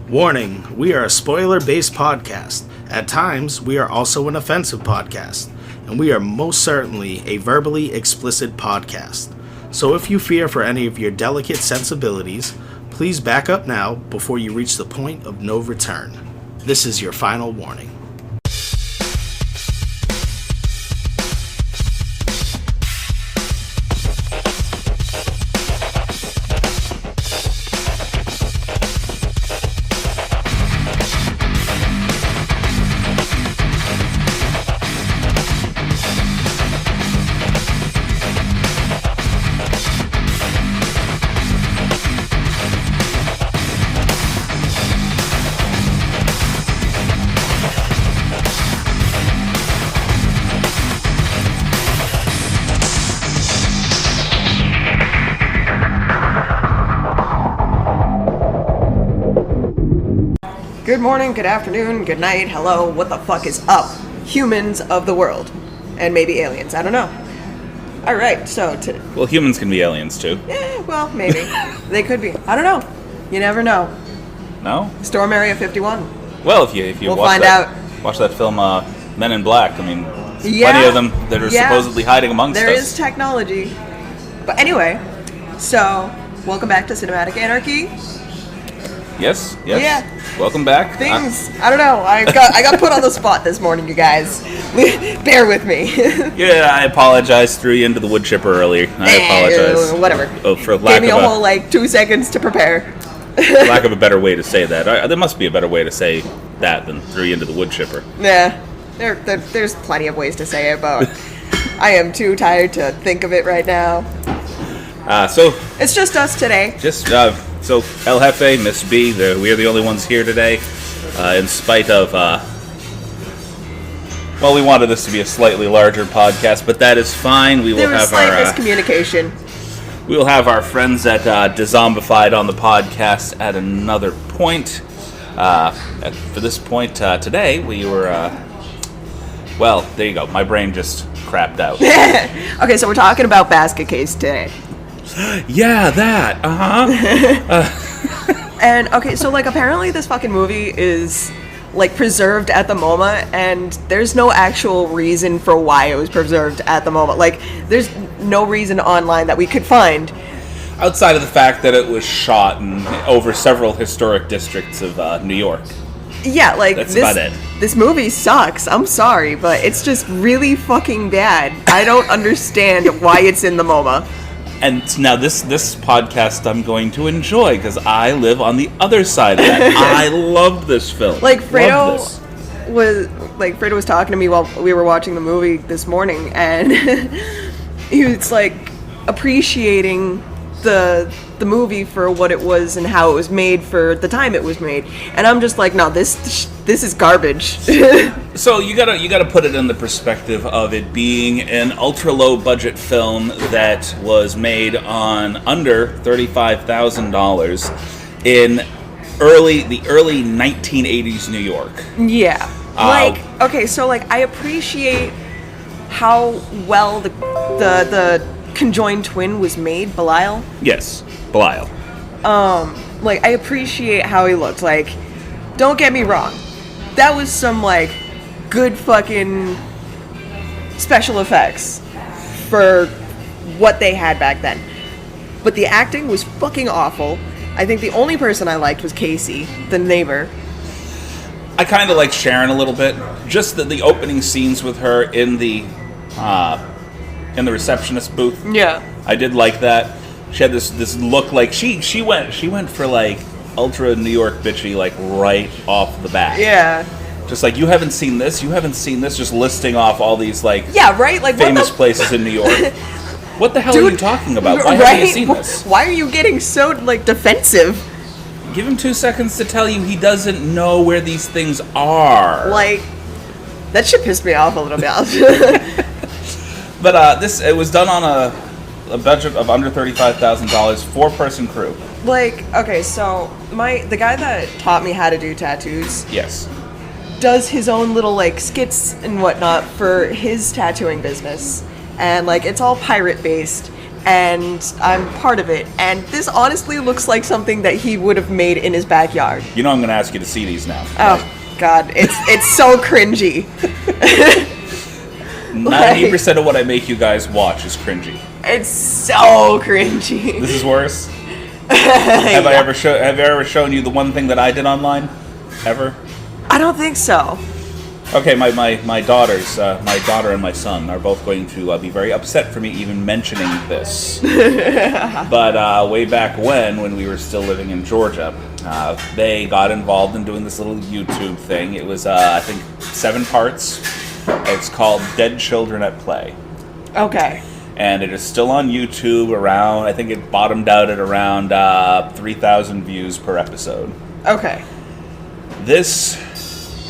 Warning, we are a spoiler-based podcast. At times, we are also an offensive podcast, and we are most certainly a verbally explicit podcast. So if you fear for any of your delicate sensibilities, please back up now before you reach the point of no return. This is your final warning. Good morning, good afternoon, good night, hello, what the fuck is up? Humans of the world. And maybe aliens, I don't know. Alright, so Well, humans can be aliens too. Yeah, well, maybe. They could be. I don't know. You never know. No? Storm Area 51. Well, if you We'll watch find that, out. watch that film, Men in Black, I mean, Yeah, plenty of them that are supposedly hiding amongst There us. is technology. But anyway, so, welcome back to Cinematic Anarchy. Yes. Yeah. Welcome back. Things, I don't know, I got put on the spot this morning, you guys. Bear with me. Yeah, I apologize. Threw you into the wood chipper earlier. I apologize. Whatever. For Gave lack me of a whole, 2 seconds to prepare. lack of a better way to say that. There must be a better way to say that than threw you into the wood chipper. Yeah, there's plenty of ways to say it, but I am too tired to think of it right now. So It's just us today. So El Jeffe, Miss Bee, we are the only ones here today, in spite of. Well, we wanted this to be a slightly larger podcast, but that is fine. We will There was have slight our miscommunication. we will have our friends at Dezombified on the podcast at another point. For this point today, we were. Well, there you go. My brain just crapped out. Okay, so we're talking about Basket Case today. Yeah, that. And, okay, so, apparently this fucking movie is, preserved at the moment, and there's no actual reason for why it was preserved at the moment. There's no reason online that we could find. Outside of the fact that it was shot over several historic districts of New York. Yeah, That's about it. This movie sucks. I'm sorry, but it's just really fucking bad. I don't understand why it's in the MoMA. And now this podcast I'm going to enjoy because I live on the other side of that. I loved this film. Fredo was talking to me while we were watching the movie this morning, and he was appreciating the movie for what it was and how it was made for the time it was made. And I'm just like, no, this is garbage. So you gotta put it in the perspective of it being an ultra low budget film that was made on under $35,000 in the early 1980s New York. Yeah. Okay, so I appreciate how well the conjoined twin was made, Belial. Yes, Belial. I appreciate how he looked. Don't get me wrong. That was some, good fucking special effects for what they had back then. But the acting was fucking awful. I think the only person I liked was Casey, the neighbor. I kind of like Sharon a little bit. Just the opening scenes with her in the receptionist booth. Yeah. I did like that. She had this look she went for ultra New York bitchy right off the bat. Yeah. Just you haven't seen this, just listing off all these yeah, right? famous places in New York. What the hell are you talking about? Why haven't you seen this? Why are you getting so defensive? Give him 2 seconds to tell you he doesn't know where these things are. That shit pissed me off a little bit. But it was done on a budget of under $35,000, 4-person crew. Okay, so the guy that taught me how to do tattoos. Yes. Does his own little skits and whatnot for his tattooing business, and it's all pirate based, and I'm part of it. And this honestly looks like something that he would have made in his backyard. You know I'm going to ask you to see these now. Oh, God. It's so cringy. 90% of what I make you guys watch is cringy. It's so cringy. This is worse? Have I ever shown you the one thing that I did online? Ever? I don't think so. Okay, my daughters, my daughter and my son are both going to be very upset for me even mentioning this. But way back when we were still living in Georgia, they got involved in doing this little YouTube thing. It was, I think, 7 parts. It's called Dead Children at Play. Okay. And it is still on YouTube around, I think it bottomed out at around 3,000 views per episode. Okay. This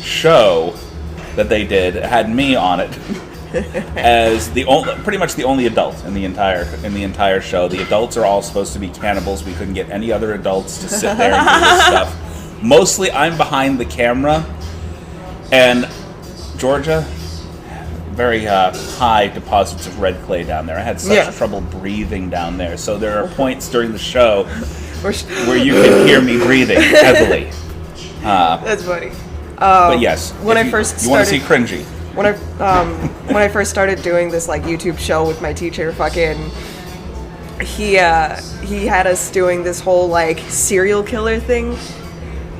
show that they did had me on it as pretty much the only adult in the entire show. The adults are all supposed to be cannibals. We couldn't get any other adults to sit there and do this stuff. Mostly I'm behind the camera, and Georgia, very high deposits of red clay down there. I had such trouble breathing down there, so there are points during the show where you can hear me breathing heavily. That's funny. But yes, when I first started, you want to see cringy. When I first started doing this like YouTube show with my teacher, he had us doing this whole like serial killer thing,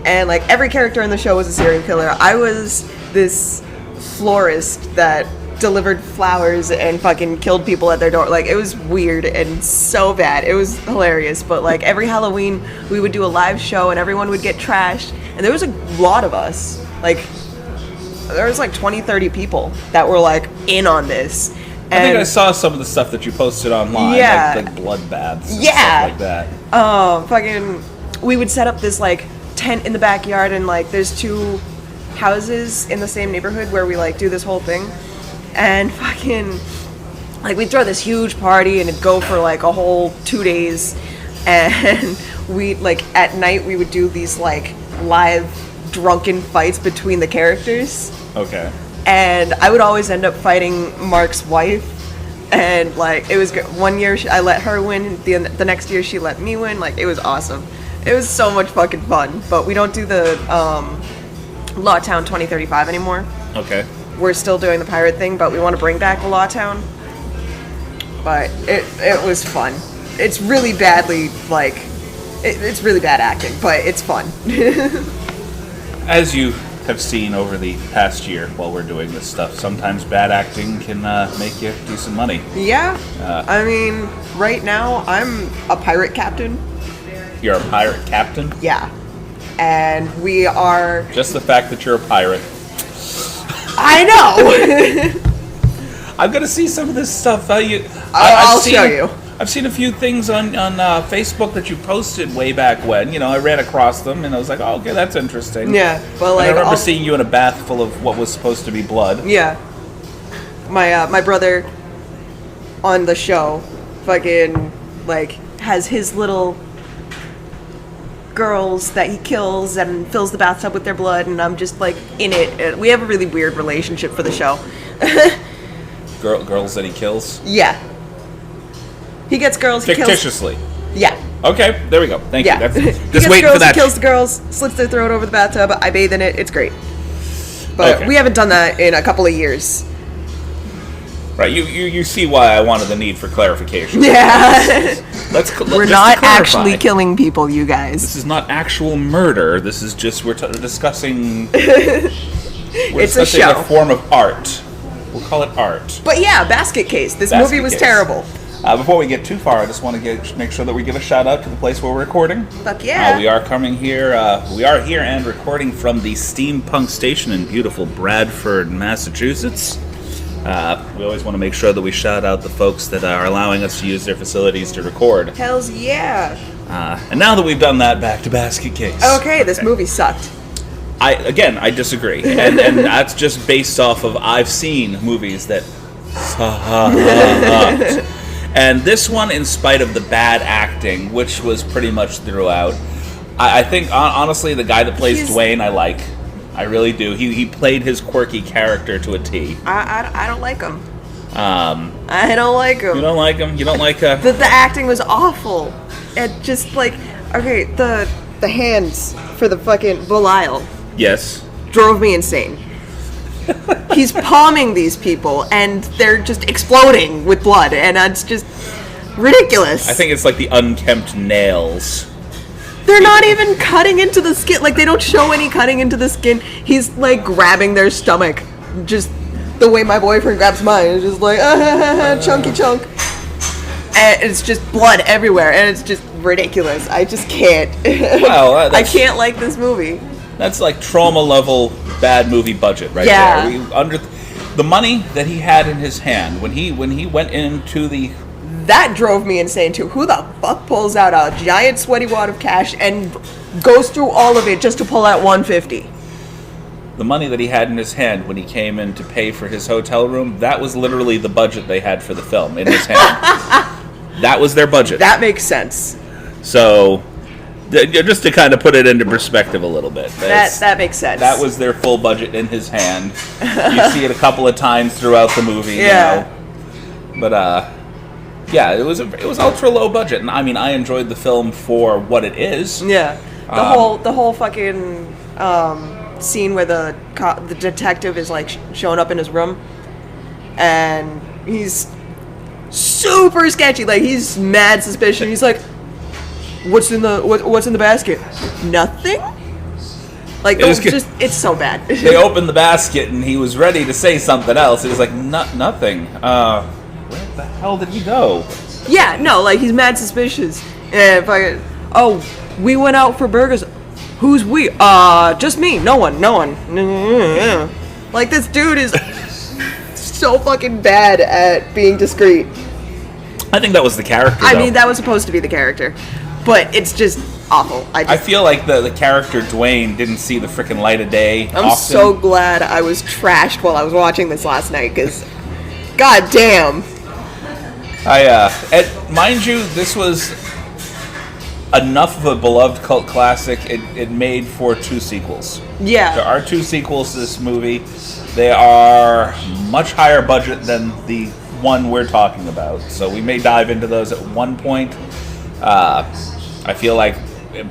and like every character in the show was a serial killer. I was this florist that delivered flowers and fucking killed people at their door. Like, it was weird and so bad. It was hilarious. But like every Halloween we would do a live show and everyone would get trashed, and there was a lot of us. Like, there was like 20-30 people that were like in on this. And I think I saw some of the stuff that you posted online, like bloodbaths and stuff like that. We would set up this like tent in the backyard, and like there's 2 houses in the same neighborhood where we like do this whole thing, and like we'd throw this huge party and it'd go for like a whole 2 days, and we like at night we would do these like live drunken fights between the characters. Okay. And I would always end up fighting Mark's wife, and like it was good. One year I let her win, the next year she let me win. Like, it was awesome. It was so much fucking fun. But we don't do the Lawtown 2035 anymore. Okay. We're still doing the pirate thing, but we want to bring back the Lawtown. But it was fun. It's really badly like it's really bad acting, but it's fun. As you have seen over the past year while we're doing this stuff, sometimes bad acting can make you do some money. Yeah. I mean, right now I'm a pirate captain. You're a pirate captain? Yeah. And we are... Just the fact that you're a pirate. I know! I'm going to see some of this stuff. I'll show you. I've seen a few things on Facebook that you posted way back when. You know, I ran across them and I was like, oh, okay, that's interesting. Yeah, but like... And I remember seeing you in a bath full of what was supposed to be blood. Yeah. My brother on the show fucking, like, has his little girls that he kills and fills the bathtub with their blood, and I'm just, like, in it. We have a really weird relationship for the show. Girls that he kills? Yeah. He gets girls, he kills... Fictitiously? Yeah. Okay, there we go. Thank you. That's, he just gets waiting girls, for that. He kills the girls, slits their throat over the bathtub, I bathe in it, it's great. But we haven't done that in a couple of years. Right, you see why I wanted the need for clarification. Yeah. We're not actually killing people, you guys. This is not actual murder. This is just, we're discussing... It's a show. A form of art. We'll call it art. But yeah, Basket Case. This movie was terrible. Before we get too far, I just want to make sure that we give a shout out to the place where we're recording. Fuck yeah. We are coming here. We are here and recording from the Steampunk Station in beautiful Bradford, Massachusetts. We always want to make sure that we shout out the folks that are allowing us to use their facilities to record. Hells yeah. And now that we've done that, back to Basket Case. Okay, this movie sucked. I disagree. And that's just based off of I've seen movies that sucked. And this one, in spite of the bad acting, which was pretty much throughout, I think, honestly, the guy that plays Dwayne, I like. I really do. He played his quirky character to a T. I don't like him. I don't like him. You don't like him? You don't like The acting was awful. It just like, okay, the hands for the fucking Belial Yes. drove me insane. He's palming these people and they're just exploding with blood, and it's just ridiculous. I think it's like the unkempt nails. They're not even cutting into the skin. Like, they don't show any cutting into the skin. He's like grabbing their stomach, just the way my boyfriend grabs mine. It's just like chunky chunk, and it's just blood everywhere, and it's just ridiculous. I just can't. Well, I can't like this movie. That's like trauma level bad movie budget right Yeah. there. Under the money that he had in his hand when he went into the. That drove me insane too. Who the fuck pulls out a giant sweaty wad of cash and goes through all of it just to pull out $150? The money that he had in his hand when he came in to pay for his hotel room, that was literally the budget they had for the film in his hand. That was their budget. That makes sense. So, just to kind of put it into perspective a little bit. That makes sense. That was their full budget in his hand. You see it a couple of times throughout the movie, Yeah. you know. But, yeah, it was ultra low budget, and I mean, I enjoyed the film for what it is. Yeah, the whole fucking scene where the detective is like showing up in his room, and he's super sketchy. Like, he's mad suspicious. He's like, "What's in the basket? Nothing." Like, it's so bad. They opened the basket, and he was ready to say something else. He was like, Nothing. Where the hell did he go?" Yeah, no, like, he's mad suspicious. And we went out for burgers. Who's we? Just me. No one. Like, this dude is so fucking bad at being discreet. I think that was the character, I though. mean, that was supposed to be the character. But it's just awful. I feel like the character Dwayne didn't see the freaking light of day I'm often. so glad I was trashed while I was watching this last night, because god damn. Mind you, this was enough of a beloved cult classic. It made for 2 sequels. Yeah. There are 2 sequels to this movie. They are much higher budget than the one we're talking about, so we may dive into those at one point. I feel like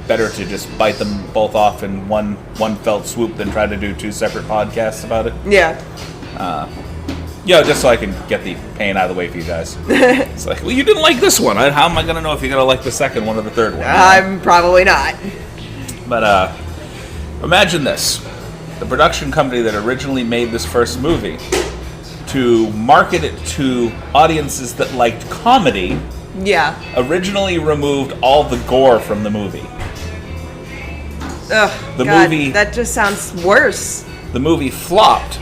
better to just bite them both off in one felt swoop than try to do 2 separate podcasts about it. Yeah. Just so I can get the pain out of the way for you guys. It's like, well, you didn't like this one. How am I going to know if you're going to like the second one or the third one? I'm probably not. But imagine this. The production company that originally made this first movie, to market it to audiences that liked comedy, Yeah. originally removed all the gore from the movie. Ugh, The God, movie- that just sounds worse. The movie flopped,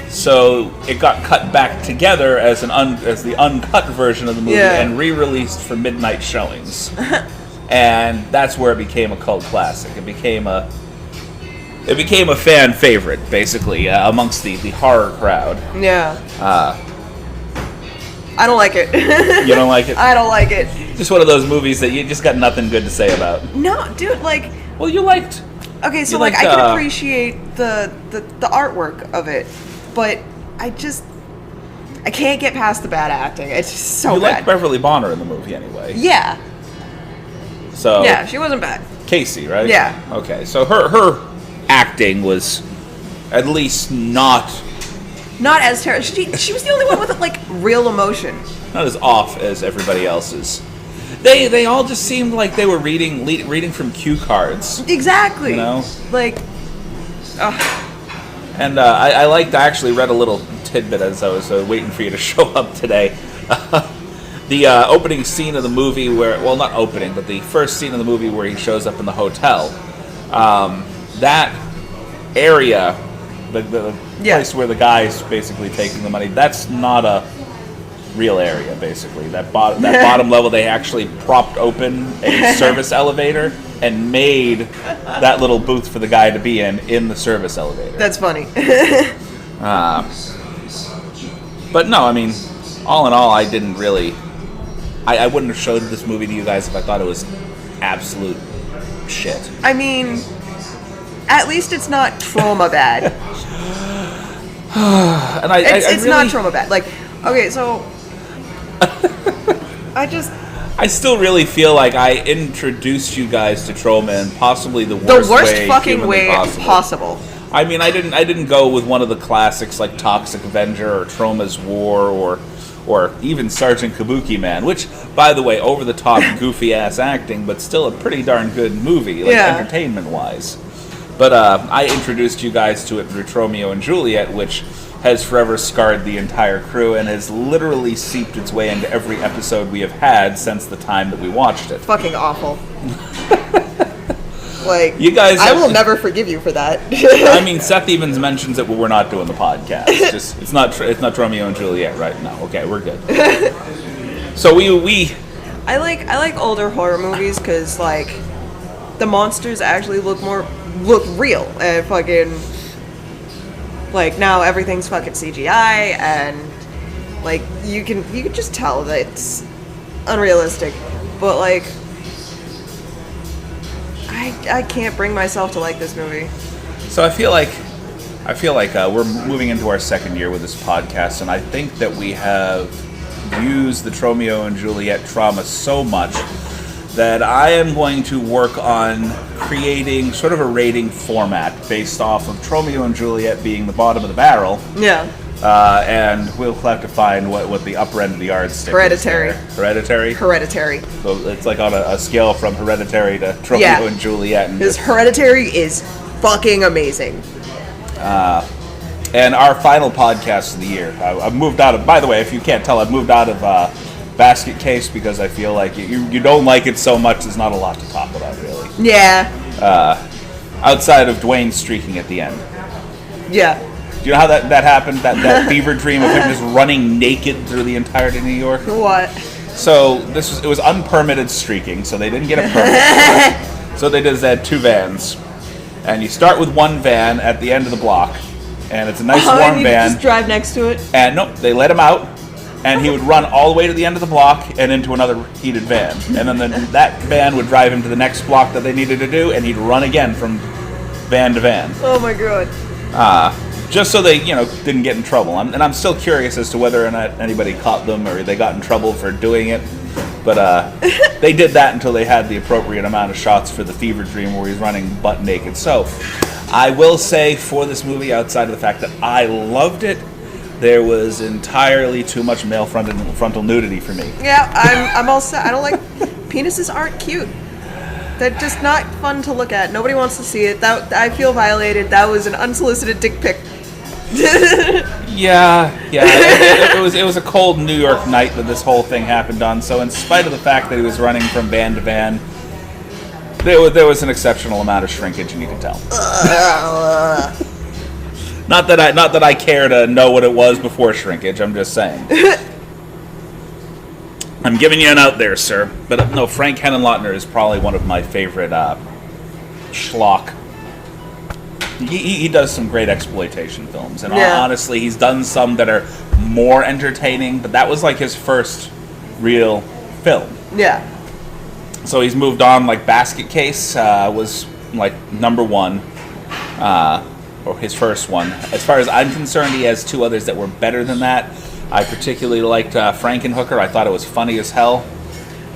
so it got cut back together as as the uncut version of the movie and re-released for midnight showings. And that's where it became a cult classic. It became a fan favorite, basically, amongst the horror crowd. Yeah. I don't like it. You don't like it? I don't like it. Just one of those movies that you just got nothing good to say about. No, dude, like... Well, you liked... Okay, so, You like, liked, I can appreciate the artwork of it, but I can't get past the bad acting. It's just so You bad. liked Beverly Bonner in the movie, anyway. Yeah. So... Yeah, she wasn't bad. Casey, right? Yeah. Okay, so her acting was at least not as terrible. She was the only one with, like, real emotion. not as off as everybody else's. They all just seemed like they were reading from cue cards. Exactly. You know? Like, And I actually read a little tidbit as I was waiting for you to show up today. The opening scene of the movie well, not opening, but the first scene of the movie where he shows up in the hotel, that area, the place where the guy's basically taking the money, that's not a real area, basically. That bottom level, they actually propped open a service elevator and made that little booth for the guy to be in the service elevator. that's funny. But no, I mean, all in all, I didn't really... I wouldn't have showed this movie to you guys if I thought it was absolute shit. I mean, at least it's not trauma bad. And It's really, not trauma bad. Like, Okay, so I still really feel like I introduced you guys to Troma in possibly the worst fucking way possible. I mean, I didn't go with one of the classics like Toxic Avenger or Troma's War or even Sergeant Kabuki Man, which, by the way, over the top, goofy ass acting, but still a pretty darn good movie, like entertainment wise. But I introduced you guys to it through Romeo and Juliet, which has forever scarred the entire crew and has literally seeped its way into every episode we have had since the time that we watched it. Fucking awful. Like, you guys, I will never forgive you for that. I mean, Seth Evans mentions it when we're not doing the podcast. It's not Romeo and Juliet right now. Okay, we're good. So we I like older horror movies because like the monsters actually look real and fucking like now everything's fucking CGI and like you can just tell that it's unrealistic, but like I can't bring myself to like this movie. So I feel like we're moving into our second year with this podcast, and I think that we have used the Romeo and Juliet trauma so much that I am going to work on creating sort of a rating format based off of Romeo and Juliet being the bottom of the barrel. Yeah. And we'll have to find what the upper end of the yardstick Hereditary. is. Hereditary? Hereditary. So it's like on a scale from Hereditary to Romeo and Juliet. Because Hereditary is fucking amazing. And our final podcast of the year. I've moved out of, by the way, if you can't tell, I've moved out of Basket Case because I feel like you don't like it so much, there's not a lot to talk about, really. Yeah. Outside of Dwayne streaking at the end. Yeah. Do you know how that happened? That fever dream of him just running naked through the entirety of New York? What? So it was unpermitted streaking, so they didn't get a permit. So they had two vans. And you start with one van at the end of the block. And it's a nice warm and you van. Just drive next to it? And no, they let him out. And he would run all the way to the end of the block and into another heated van. And then that van would drive him to the next block that they needed to do, and he'd run again from van to van. Oh my god. Just so they, didn't get in trouble. And I'm still curious as to whether or not anybody caught them or they got in trouble for doing it. But they did that until they had the appropriate amount of shots for the fever dream where he's running butt naked. So I will say for this movie, outside of the fact that I loved it, there was entirely too much male frontal nudity for me. Yeah, I'm all set. I don't like penises aren't cute. They're just not fun to look at. Nobody wants to see it. That I feel violated. That was an unsolicited dick pic. Yeah. It was a cold New York night that this whole thing happened on. So in spite of the fact that he was running from van to van, there was an exceptional amount of shrinkage, and you can tell. Not that I care to know what it was before shrinkage. I'm just saying. I'm giving you an out there, sir. But no, Frank Henenlotter is probably one of my favorite schlock. He does some great exploitation films, and honestly, he's done some that are more entertaining. But that was like his first real film. Yeah. So he's moved on. Like Basket Case was like number one. Or his first one. As far as I'm concerned, he has two others that were better than that. I particularly liked Frankenhooker. I thought it was funny as hell.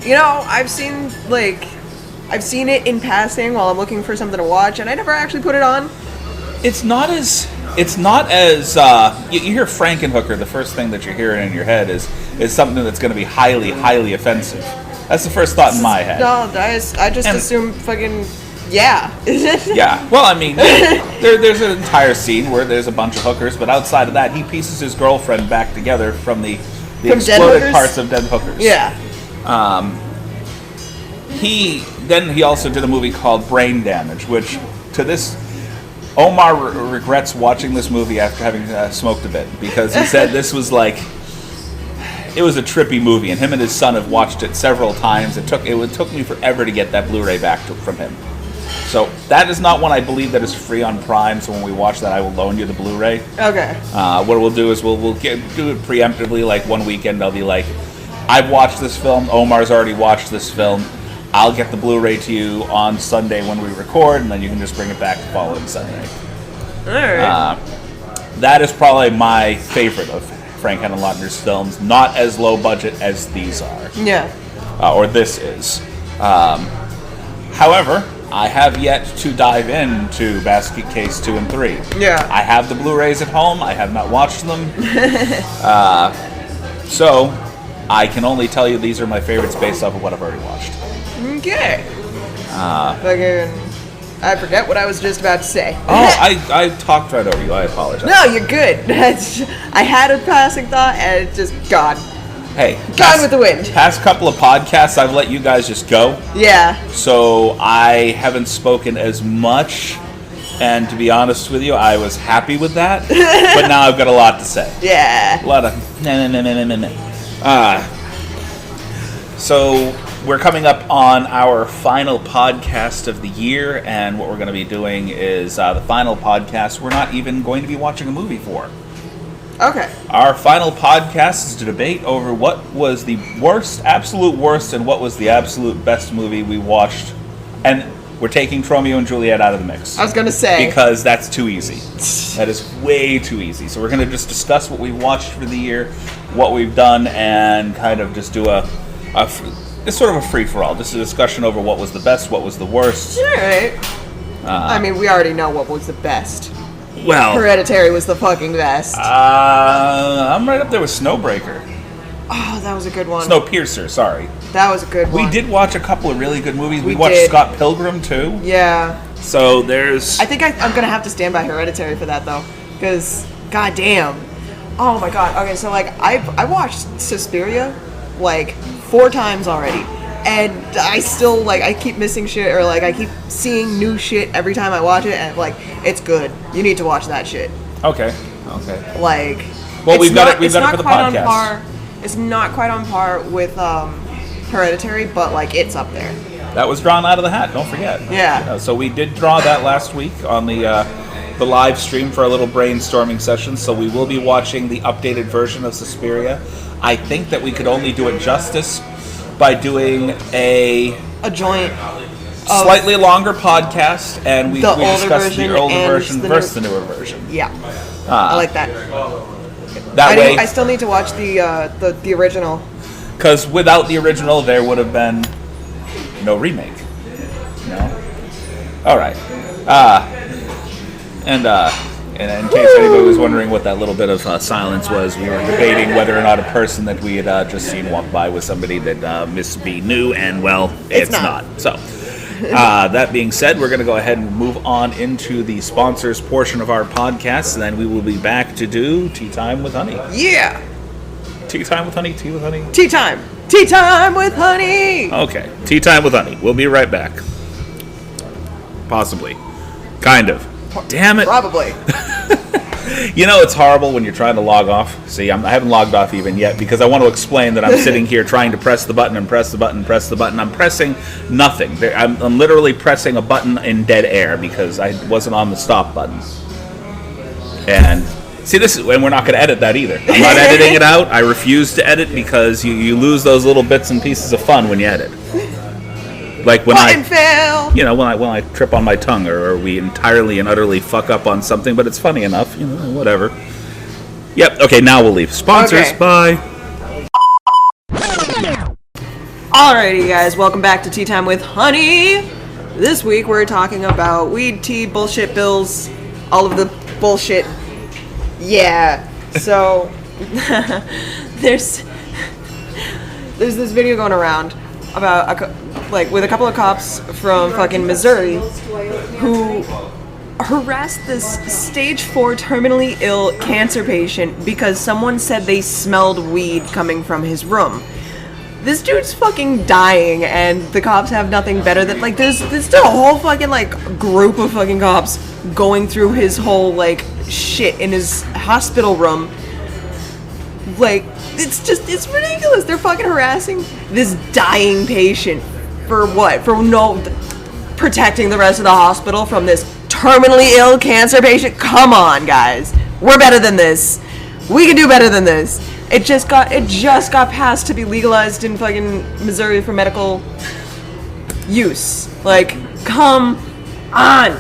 I've seen it in passing while I'm looking for something to watch, and I never actually put it on. It's not as you hear Frankenhooker, the first thing that you're hearing in your head is something that's going to be highly, highly offensive. That's the first thought in my head. No, I just assume fucking. Yeah. Yeah. Well, I mean, there's an entire scene where there's a bunch of hookers, but outside of that, he pieces his girlfriend back together from the exploded parts of dead hookers. Yeah. He also did a movie called Brain Damage, which to this, Omar regrets watching this movie after having smoked a bit, because he said this was like, it was a trippy movie, and him and his son have watched it several times. It took me forever to get that Blu-ray back from him. So that is not one I believe that is free on Prime. So when we watch that, I will loan you the Blu-ray. Okay. What we'll do is we'll do it preemptively. Like one weekend, I'll be like, I've watched this film. Omar's already watched this film. I'll get the Blu-ray to you on Sunday when we record, and then you can just bring it back the following Sunday. All right. That is probably my favorite of Frank Henenlotter's films, not as low budget as these are. Yeah. Or this is. However, I have yet to dive into Basket Case 2 and 3. Yeah. I have the Blu-rays at home. I have not watched them. So, I can only tell you these are my favorites based off of what I've already watched. Okay. I forget what I was just about to say. I talked right over you. I apologize. No, you're good. I had a passing thought and it just gone. Hey. Gone with the wind. Past couple of podcasts, I've let you guys just go. Yeah. So I haven't spoken as much. And to be honest with you, I was happy with that. But now I've got a lot to say. Yeah. A lot of So we're coming up on our final podcast of the year, and what we're going to be doing is the final podcast we're not even going to be watching a movie for. Okay. Our final podcast is to debate over what was the worst, absolute worst, and what was the absolute best movie we watched. And we're taking Romeo and Juliet out of the mix. I was going to say. Because that's too easy. That is way too easy. So we're going to just discuss what we watched for the year, what we've done, and kind of just do it's sort of a free-for-all. Just a discussion over what was the best, what was the worst. All right. I mean, we already know what was the best. Well, Hereditary was the fucking best. I'm right up there with Snowbreaker. Oh, that was a good one. Snowpiercer, sorry. That was a good one. We did watch a couple of really good movies. We We watched did. Scott Pilgrim, too. Yeah. So there's... I think I'm going to have to stand by Hereditary for that, though. Because, goddamn. Oh, my God. Okay, so, like, I watched Suspiria, like, 4 times already. And I still, like, I keep missing shit, or, like, I keep seeing new shit every time I watch it, and, like, it's good. You need to watch that shit. Okay. Like... Well, it's we've got not- it for the podcast. It's not quite on par with Hereditary, but, like, it's up there. That was drawn out of the hat, don't forget. Yeah. So we did draw that last week on the live stream for a little brainstorming session, so we will be watching the updated version of Suspiria. I think that we could only do it justice by doing a joint slightly longer podcast, and we discussed version the older and version the versus the newer version. Yeah. I like that. That way, I still need to watch the original. because without the original, there would have been no remake. No. All right. And in case anybody was wondering what that little bit of silence was, we were debating whether or not a person that we had just seen walk by was somebody that Miss Bee knew, and well, it's not. So, that being said, we're going to go ahead and move on into the sponsors portion of our podcast, and then we will be back to do Tea Time with Honey. Yeah. Tea Time with Honey, Tea with Honey? Tea time. Tea time with honey. Okay, Tea Time with Honey. We'll be right back. Possibly. Kind of. Damn it. Probably. You know, it's horrible when you're trying to log off. See, I haven't logged off even yet because I want to explain that I'm sitting here trying to press the button and press the button and press the button. I'm pressing nothing. I'm literally pressing a button in dead air because I wasn't on the stop button. And see, and we're not going to edit that either. I'm not editing it out. I refuse to edit because you lose those little bits and pieces of fun when you edit. Like when Button fail. You know, when I trip on my tongue, or we entirely and utterly fuck up on something, but it's funny enough, you know, whatever. Yep. Okay, now we'll leave. Sponsors. Okay. Bye. Alrighty, guys, welcome back to Tea Time with Honey. This week we're talking about weed, tea, bullshit bills, all of the bullshit. Yeah. So there's this video going around about with a couple of cops from fucking Missouri who harassed this stage 4 terminally ill cancer patient because someone said they smelled weed coming from his room. This dude's fucking dying, and the cops have nothing better than, like, there's still a whole fucking, like, group of fucking cops going through his whole, like, shit in his hospital room. Like, it's ridiculous. They're fucking harassing this dying patient for what? For protecting the rest of the hospital from this terminally ill cancer patient? Come on, guys. We're better than this. We can do better than this. It just got passed to be legalized in fucking Missouri for medical use. Like, come on.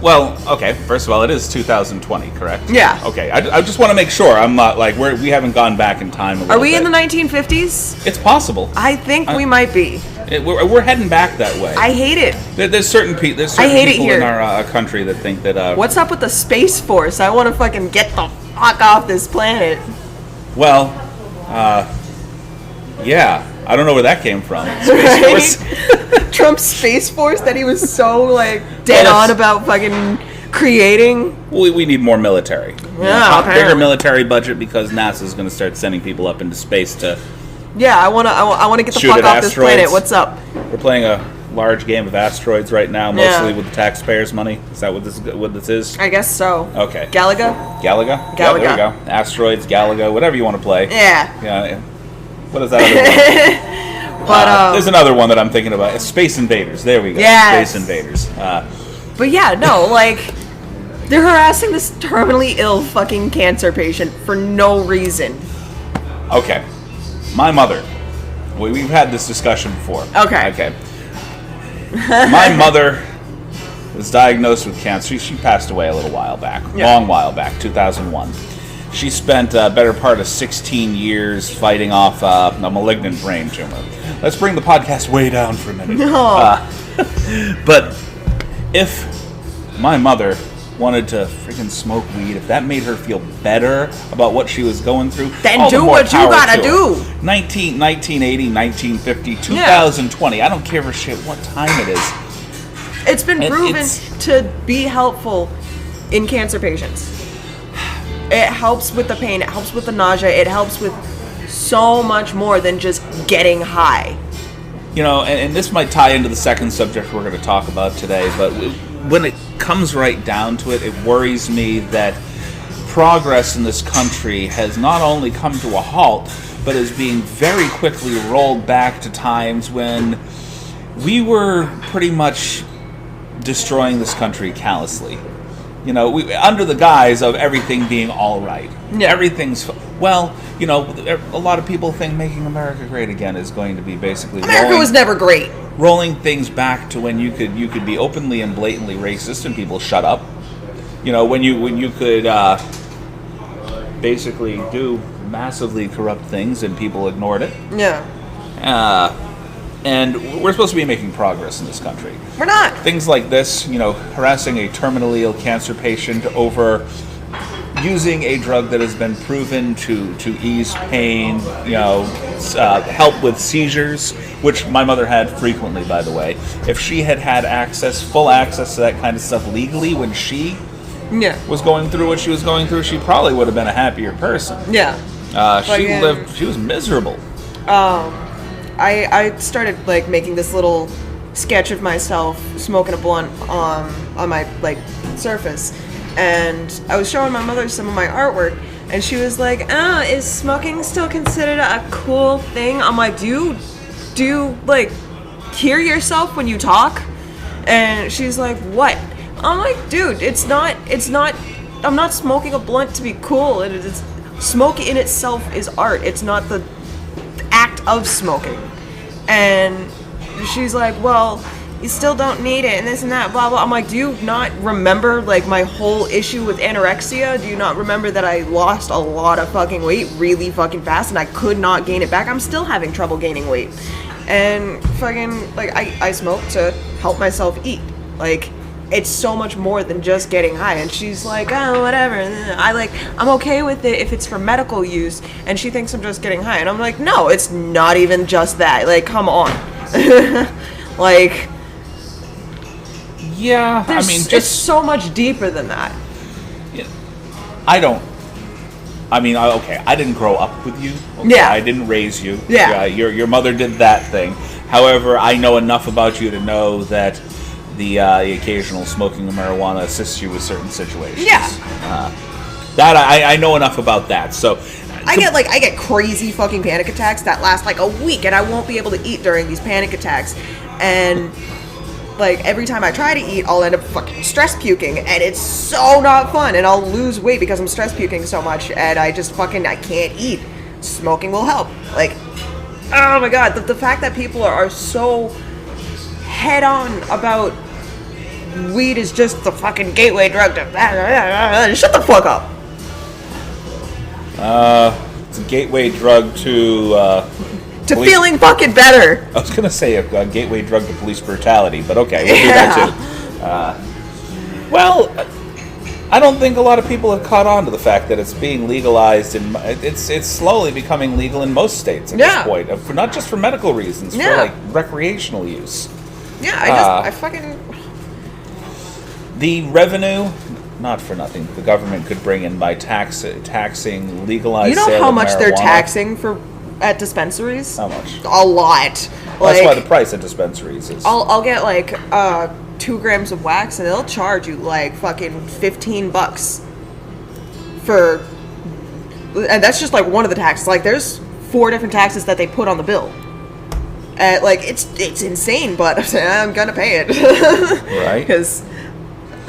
Well, okay. First of all, it is 2020, correct? Yeah. Okay. I just want to make sure I'm not like we haven't gone back in time. Are we in the 1950s? It's possible. I think we might be. We're heading back that way. I hate it. There's certain people in our country that think that. What's up with the Space Force? I want to fucking get the fuck off this planet. Well, yeah. I don't know where that came from. Space Force. Trump's Space Force that he was so like dead on about fucking creating. We need more military. Yeah, bigger military budget because NASA's going to start sending people up into space to. Yeah, I want to get the fuck off this planet. What's up? We're playing a large game of asteroids right now, mostly with the taxpayers' money. Is that what this is? I guess so. Okay. Galaga. Yeah, there we go. Asteroids, Galaga, whatever you want to play. Yeah. What is that other one? But there's another one that I'm thinking about. It's Space Invaders. There we go. Yes. Space Invaders. But yeah, no, like they're harassing this terminally ill fucking cancer patient for no reason. Okay. My mother. We've had this discussion before. Okay. My mother was diagnosed with cancer. She passed away a little while back. Long while back, 2001. She spent a better part of 16 years fighting off a malignant brain tumor. Let's bring the podcast way down for a minute. But if my mother wanted to freaking smoke weed, if that made her feel better about what she was going through, then do what you gotta do. 1980, 1950, 2020. I don't care for shit what time it is. It's been proven to be helpful in cancer patients. It helps with the pain, it helps with the nausea, it helps with so much more than just getting high. You know, and this might tie into the second subject we're going to talk about today, but when it comes right down to it, it worries me that progress in this country has not only come to a halt, but is being very quickly rolled back to times when we were pretty much destroying this country callously. You know, under the guise of everything being all right. Yeah. Everything's... Well, you know, a lot of people think making America great again is going to be basically... America was never great. Rolling things back to when you could be openly and blatantly racist and people shut up. You know, when you could basically do massively corrupt things and people ignored it. Yeah. And we're supposed to be making progress in this country. We're not. Things like this, you know, harassing a terminally ill cancer patient over using a drug that has been proven to ease pain, you know, help with seizures, which my mother had frequently, by the way. If she had full access to that kind of stuff legally when she was going through what she was going through, she probably would have been a happier person. Yeah. She was miserable. I started like making this little sketch of myself smoking a blunt on my like Surface, and I was showing my mother some of my artwork, and she was like, is smoking still considered a cool thing? I'm like, do you like hear yourself when you talk? And she's like, what? I'm like, dude, it's not I'm not smoking a blunt to be cool. It's smoke in itself is art. It's not the act of smoking. And she's like, well, you still don't need it and this and that, blah blah. I'm like, do you not remember like my whole issue with anorexia? Do you not remember that I lost a lot of fucking weight really fucking fast and I could not gain it back? I'm still having trouble gaining weight. And fucking like I smoke to help myself eat. Like, it's so much more than just getting high. And she's like, oh, whatever. I'm okay with it if it's for medical use. And she thinks I'm just getting high. And I'm like, no, it's not even just that. Like, come on. Like, yeah, I mean, it's so much deeper than that. Yeah, I didn't grow up with you. Okay? Yeah. I didn't raise you. Yeah. Your mother did that thing. However, I know enough about you to know that the occasional smoking of marijuana assists you with certain situations. Yeah. That I know enough about that. So I get crazy fucking panic attacks that last like a week, and I won't be able to eat during these panic attacks. And like every time I try to eat, I'll end up fucking stress puking, and it's so not fun. And I'll lose weight because I'm stress puking so much, and I can't eat. Smoking will help. Like, oh my god, the fact that people are so head on about weed is just the fucking gateway drug to... Shut the fuck up. It's a gateway drug to police. Feeling fucking better. I was going to say a gateway drug to police brutality, but okay, we'll do that too. Well, I don't think a lot of people have caught on to the fact that it's being legalized, and it's slowly becoming legal in most states at this point, not just for medical reasons, for like recreational use. Yeah, I fucking... The revenue, not for nothing, the government could bring in by taxing legalized sale of marijuana. You know how much they're taxing at dispensaries? How much? A lot. That's why the price at dispensaries is... I'll get like 2 grams of wax and they'll charge you like fucking $15 for... And that's just like one of the taxes. Like there's 4 different taxes that they put on the bill. Like it's insane, but I'm gonna pay it. Right. Because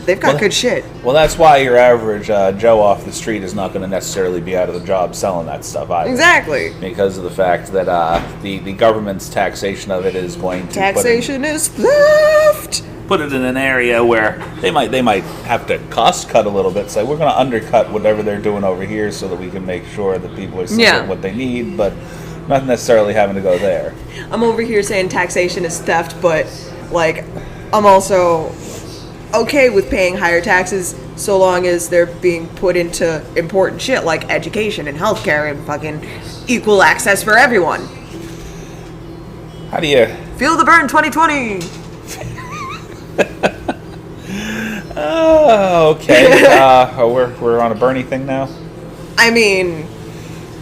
they've got good shit. Well, that's why your average Joe off the street is not going to necessarily be out of the job selling that stuff either. Exactly. Because of the fact that the government's taxation of it is going to taxation is theft. Put it in an area where they might have to cost cut a little bit. So we're going to undercut whatever they're doing over here so that we can make sure that people are still getting what they need, but not necessarily having to go there. I'm over here saying taxation is theft, but like I'm also okay with paying higher taxes so long as they're being put into important shit like education and healthcare and fucking equal access for everyone. How do you feel the burn 2020? Oh, okay. We're on a Bernie thing now. I mean,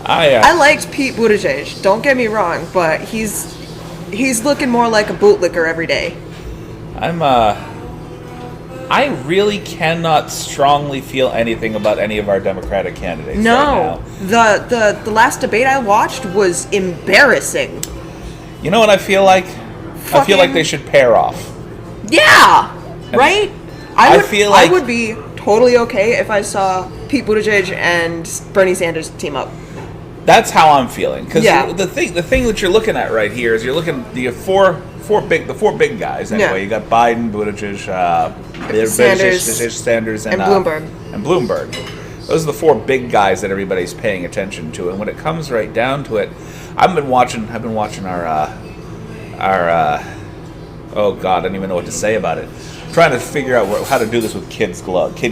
I liked Pete Buttigieg. Don't get me wrong, but he's looking more like a bootlicker every day. I really cannot strongly feel anything about any of our Democratic candidates right now. The last debate I watched was embarrassing. You know what I feel like? I feel like they should pair off. Yeah, right? I would be totally okay if I saw Pete Buttigieg and Bernie Sanders team up. That's how I'm feeling. Because the thing that you're looking at right here is the four big guys anyway. You got Biden, Buttigieg, Sanders, and Bloomberg. And Bloomberg. Those are the 4 big guys that everybody's paying attention to. And when it comes right down to it, I've been watching our oh god, I don't even know what to say about it. I'm trying to figure out how to do this with kid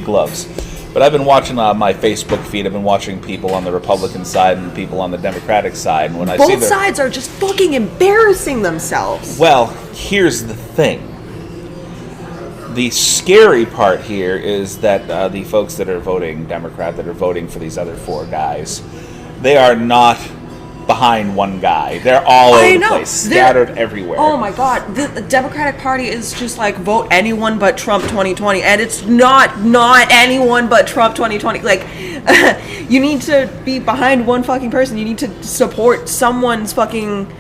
gloves. But I've been watching my Facebook feed. I've been watching people on the Republican side and people on the Democratic side. And when I see both sides are just fucking embarrassing themselves. Well, here's the thing. The scary part here is that the folks that are voting Democrat, that are voting for these other 4 guys, they are not behind one guy. They're all over the place, scattered everywhere. Oh my god, the Democratic Party is just like vote anyone but Trump 2020, and it's not anyone but Trump 2020. Like, you need to be behind one fucking person. You need to support someone's fucking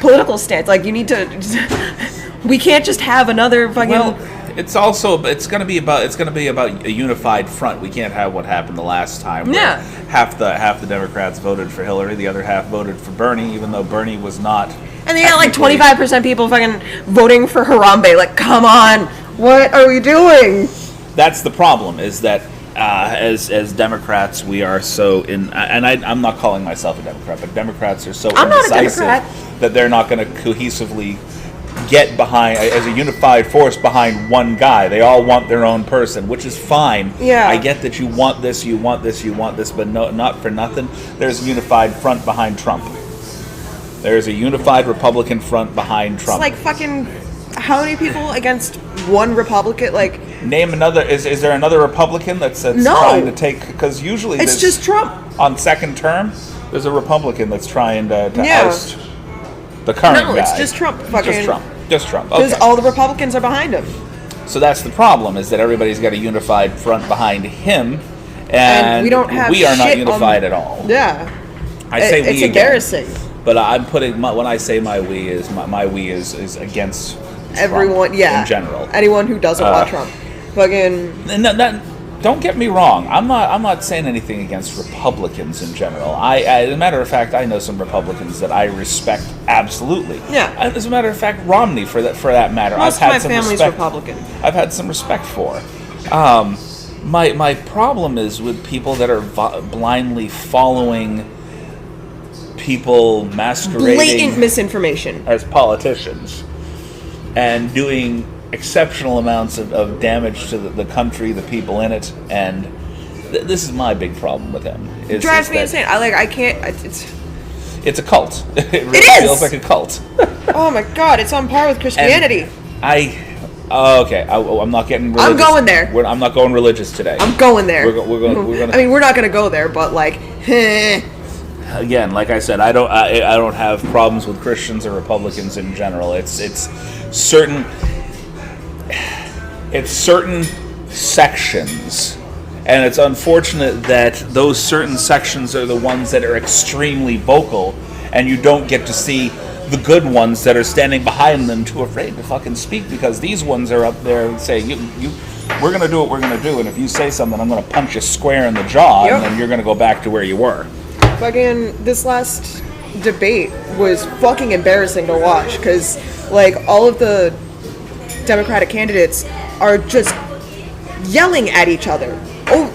political stance. Like, you need to. We can't just have another fucking. Well, it's going to be about a unified front. We can't have what happened the last time. Where half the Democrats voted for Hillary, the other half voted for Bernie, even though Bernie was not. And they got like 25% people fucking voting for Harambe. Like, come on, what are we doing? That's the problem. Is that as Democrats we are so I'm not calling myself a Democrat, but Democrats are so indecisive that they're not going to cohesively get behind as a unified force behind one guy. They all want their own person, which is fine. Yeah. I get that you want this, but no, not for nothing. There's a unified front behind Trump. There's a unified Republican front behind Trump. It's like fucking how many people against one Republican? Like, name another. Is there another Republican that's trying to take? Because usually it's just Trump on second term. There's a Republican that's trying to oust the current guy. No, it's just Trump. Just Trump. Because all the Republicans are behind him. So that's the problem, is that everybody's got a unified front behind him, and we are not unified at all. Yeah. I say we it's embarrassing. Again, but I'm putting when I say my we is my we is against everyone. Trump in general. Anyone who doesn't want Trump, fucking. don't get me wrong. I'm not saying anything against Republicans in general. As a matter of fact, I know some Republicans that I respect absolutely. Yeah. As a matter of fact, Romney for that matter. Most of my family's Republican. I've had some respect for. My problem is with people that are blindly following people masquerading blatant misinformation as politicians and doing exceptional amounts of damage to the country, the people in it, and this is my big problem with him. It drives me insane. I can't. It's a cult. It really feels like a cult. Oh my god, it's on par with Christianity. Okay. I'm not getting religious. I'm going there. I'm not going religious today. I'm going there. We're going. I mean, we're not going to go there, but like, again, like I said, I don't have problems with Christians or Republicans in general. It's certain sections, and it's unfortunate that those certain sections are the ones that are extremely vocal, and you don't get to see the good ones that are standing behind them too afraid to fucking speak, because these ones are up there saying, we're going to do what we're going to do, and if you say something, I'm going to punch you square in the jaw, and then you're going to go back to where you were. Fucking this last debate was fucking embarrassing to watch, because like all of the Democratic candidates are just yelling at each other,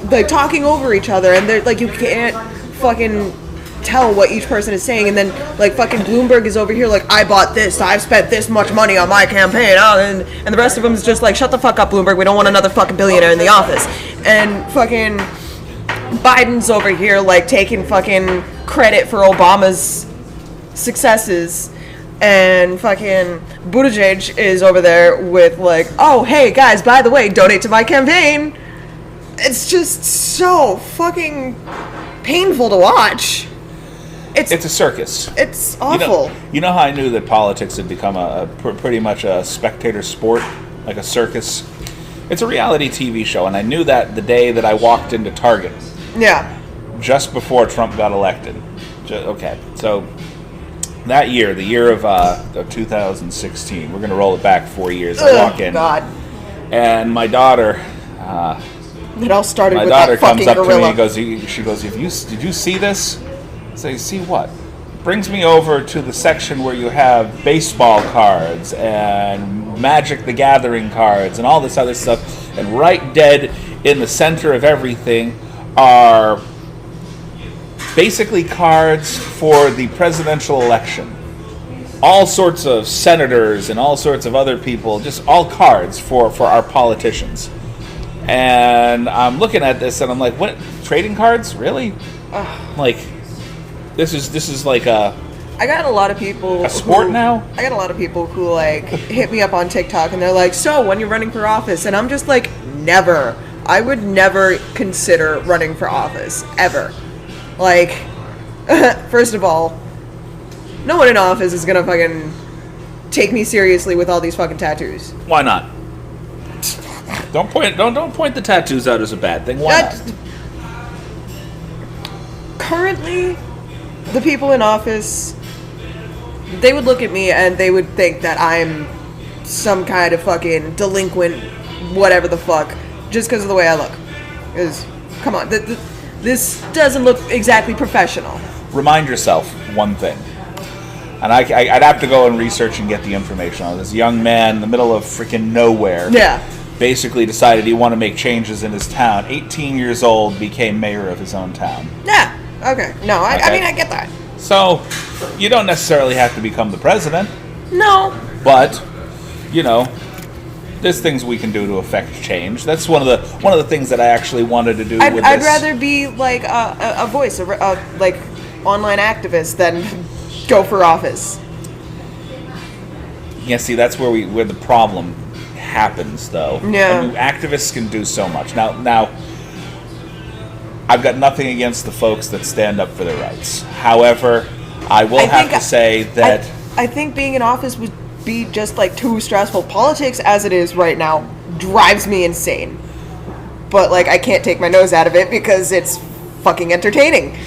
like talking over each other, and they're like, you can't fucking tell what each person is saying, and then like fucking Bloomberg is over here like, I bought this, I've spent this much money on my campaign, and the rest of them is just like, shut the fuck up, Bloomberg, we don't want another fucking billionaire in the office. And fucking Biden's over here like taking fucking credit for Obama's successes, and fucking Buttigieg is over there with like, oh hey guys, by the way, donate to my campaign. It's just so fucking painful to watch. It's a circus. It's awful. You know how I knew that politics had become pretty much a spectator sport, like a circus? It's a reality TV show, and I knew that the day that I walked into Target. Yeah. Just before Trump got elected. Okay, so that year, the year of 2016, we're going to roll it back 4 years. I walk in, God. and my daughter... it all started with that fucking comes up gorilla. to me and she goes, did you see this? I say, see what? Brings me over to the section where you have baseball cards and Magic the Gathering cards and all this other stuff, and right dead in the center of everything are basically cards for the presidential election. All sorts of senators and all sorts of other people, just all cards for our politicians. And I'm looking at this and I'm like, what? Trading cards? Really? Like, this is like a lot of people. A sport now? I got a lot of people who like hit me up on TikTok and they're like, so when you're running for office? And I'm just like, never. I would never consider running for office, ever. Like, first of all, no one in office is gonna fucking take me seriously with all these fucking tattoos. Why not? Don't point the tattoos out as a bad thing. Why not? Currently, the people in office, they would look at me and they would think that I'm some kind of fucking delinquent, whatever the fuck, just because of the way I look. Because, come on, this doesn't look exactly professional. Remind yourself one thing. And I'd have to go and research and get the information on this young man in the middle of freaking nowhere. Yeah. Basically decided he wanted to make changes in his town. 18 years old, became mayor of his own town. Yeah. Okay. No, I mean, I get that. So, you don't necessarily have to become the president. No. But, you know, there's things we can do to affect change. That's one of the things that I actually wanted to do with this. I'd rather be like a voice, like online activist than go for office. Yeah, see, that's where the problem happens, though. Yeah. I mean, activists can do so much. Now, I've got nothing against the folks that stand up for their rights. However, I will have to say that I think being in office would be just like too stressful. Politics, as it is right now, drives me insane. But like, I can't take my nose out of it because it's fucking entertaining.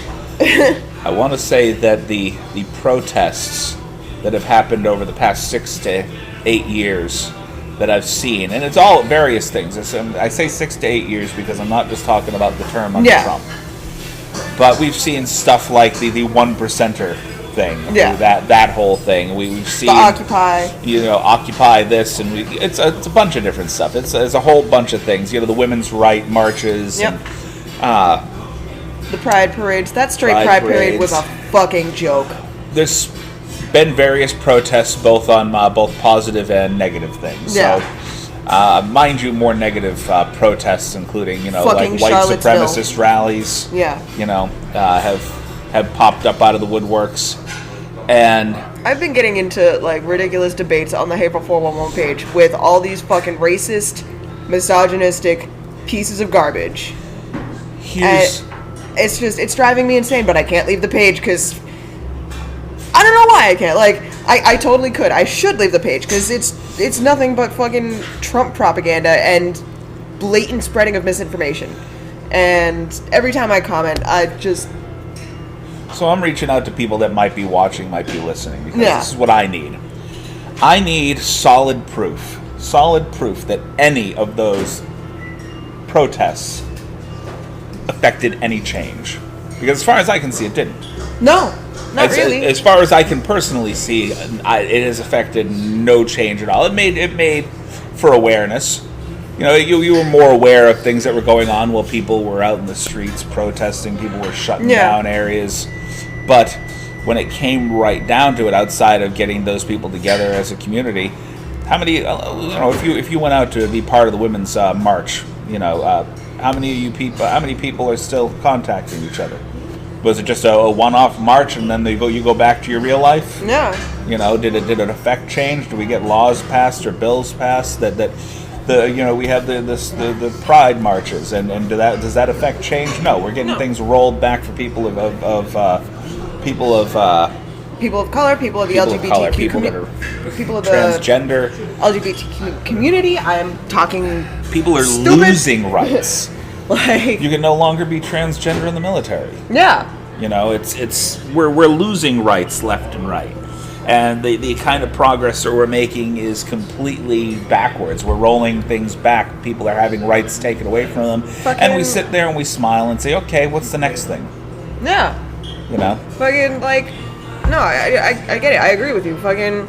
I want to say that the protests that have happened over the past 6 to 8 years that I've seen, and it's all various things. I say 6 to 8 years because I'm not just talking about the term under Trump. But we've seen stuff like the one percenter thing, that whole thing. We've seen the Occupy, Occupy this, and it's a bunch of different stuff. It's a whole bunch of things. The women's right marches, and the Pride parades. That straight Pride parade was a fucking joke. There's been various protests, both on both positive and negative things. Yeah. So, mind you, more negative protests, including fucking like white supremacist rallies. Yeah. Have popped up out of the woodworks, and I've been getting into like ridiculous debates on the April 411 page with all these fucking racist, misogynistic pieces of garbage. It's driving me insane, but I can't leave the page because I don't know why I can't. Like, I totally could. I should leave the page because it's nothing but fucking Trump propaganda and blatant spreading of misinformation. And every time I comment, So I'm reaching out to people that might be watching, might be listening, because this is what I need. I need solid proof that any of those protests affected any change. Because as far as I can see, it didn't. No, not really. As far as I can personally see, it has affected no change at all. It made for awareness. You were more aware of things that were going on while people were out in the streets protesting. People were shutting down areas. But when it came right down to it, outside of getting those people together as a community, how many, if you went out to be part of the women's march, how many people are still contacting each other? Was it just a one-off march and then you go back to your real life? Yeah. Did it affect change? Do we get laws passed or bills passed that we have the pride marches and does that affect change? No, we're getting things rolled back for people of color, people of the LGBTQ community, people of the transgender LGBT community. I am talking. People are losing rights. Like, you can no longer be transgender in the military. Yeah. We're losing rights left and right. And the kind of progress that we're making is completely backwards. We're rolling things back. People are having rights taken away from them. And we sit there and we smile and say, okay, what's the next thing? Yeah. Fucking, like, no, I get it. I agree with you. Fucking,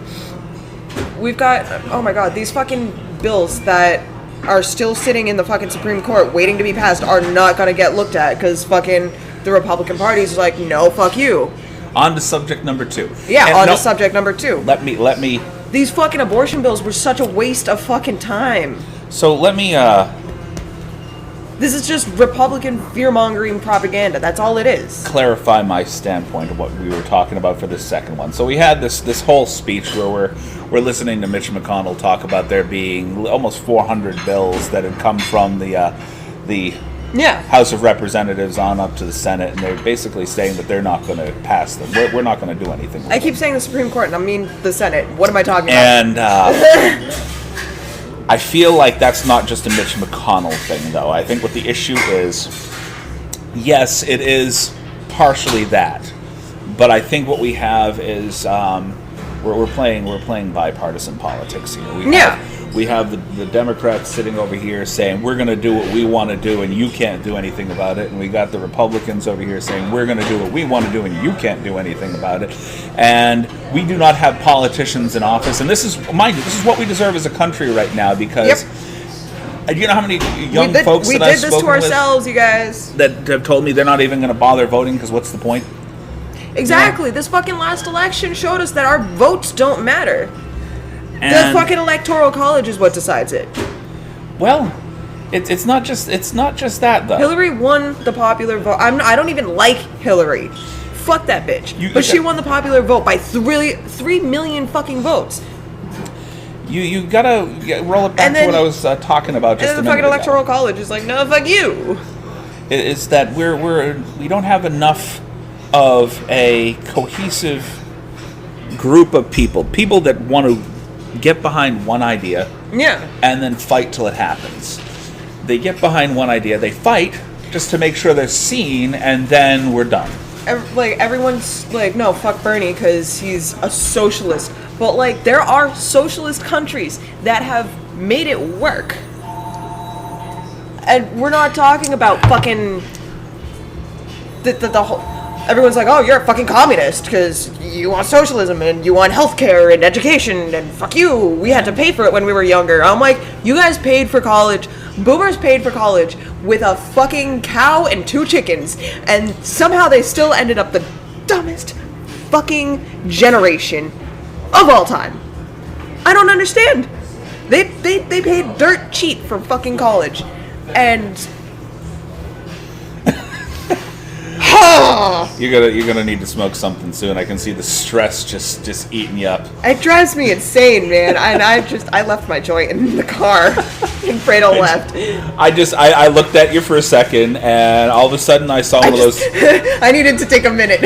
we've got, oh my god, these fucking bills that are still sitting in the fucking Supreme Court waiting to be passed are not going to get looked at because fucking the Republican Party is like, no, fuck you. On to subject number 2. Yeah, to subject number 2. Let me. These fucking abortion bills were such a waste of fucking time. So let me, This is just Republican fear-mongering propaganda. That's all it is. Clarify my standpoint of what we were talking about for this second one. So we had this whole speech where we're listening to Mitch McConnell talk about there being almost 400 bills that had come from the House of Representatives on up to the Senate, and they're basically saying that they're not going to pass them. We're not going to do anything with them. I keep saying the Supreme Court, and I mean the Senate. What am I talking about? And I feel like that's not just a Mitch McConnell thing, though. I think what the issue is, yes, it is partially that, but I think what we have is we're playing bipartisan politics here. We have the Democrats sitting over here saying we're going to do what we want to do and you can't do anything about it, and we got the Republicans over here saying we're going to do what we want to do and you can't do anything about it. And we do not have politicians in office, and this is what we deserve as a country right now, because you know how many young folks that I've spoken with? We did this to ourselves, you guys. That have told me they're not even going to bother voting because what's the point? Exactly. This fucking last election showed us that our votes don't matter. The fucking Electoral College is what decides it. Well, it's not just that, though. Hillary won the popular vote. I don't even like Hillary. Fuck that bitch. But she won the popular vote by 3 million fucking votes. You gotta roll it back to what I was talking about just a minute ago. And then the fucking Electoral College is like, no, fuck you. It's that we don't have enough of a cohesive group of people that want to get behind one idea, and then fight till it happens. They get behind one idea, they fight just to make sure they're seen, and then we're done. Everyone's like, no, fuck Bernie because he's a socialist. But, like, there are socialist countries that have made it work. And we're not talking about fucking... the whole... Everyone's like, oh, you're a fucking communist because you want socialism and you want healthcare and education and fuck you. We had to pay for it when we were younger. I'm like, you guys paid for college. Boomers paid for college with a fucking cow and 2 chickens. And somehow they still ended up the dumbest fucking generation of all time. I don't understand. They paid dirt cheap for fucking college. And... You're gonna need to smoke something soon. I can see the stress just eating you up. It drives me insane, man. And I left my joint in the car, and Fredo left. I looked at you for a second, and all of a sudden I saw one of those. I needed to take a minute.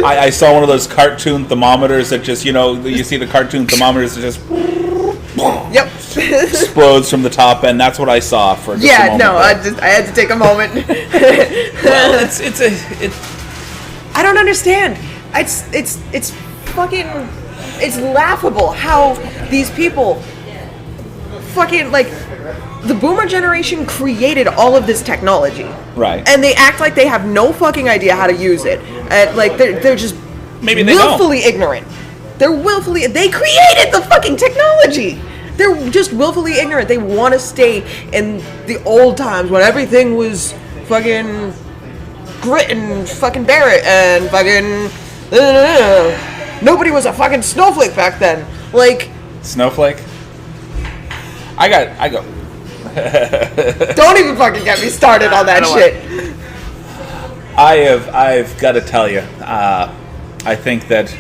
I saw one of those cartoon thermometers that just, you see the cartoon thermometers that just. Yep. Explodes from the top end. That's what I saw for just a moment. No, I had to take a moment. Well, I don't understand. It's fucking, it's laughable how these people fucking, like, the boomer generation created all of this technology. Right. And they act like they have no fucking idea how to use it. And, like, they're just willfully ignorant. They created the fucking technology. They're just willfully ignorant. They want to stay in the old times when everything was fucking grit and fucking bear it and fucking... Nobody was a fucking snowflake back then. Like... Snowflake? I go... Don't even fucking get me started on that shit. I've got to tell you, I think that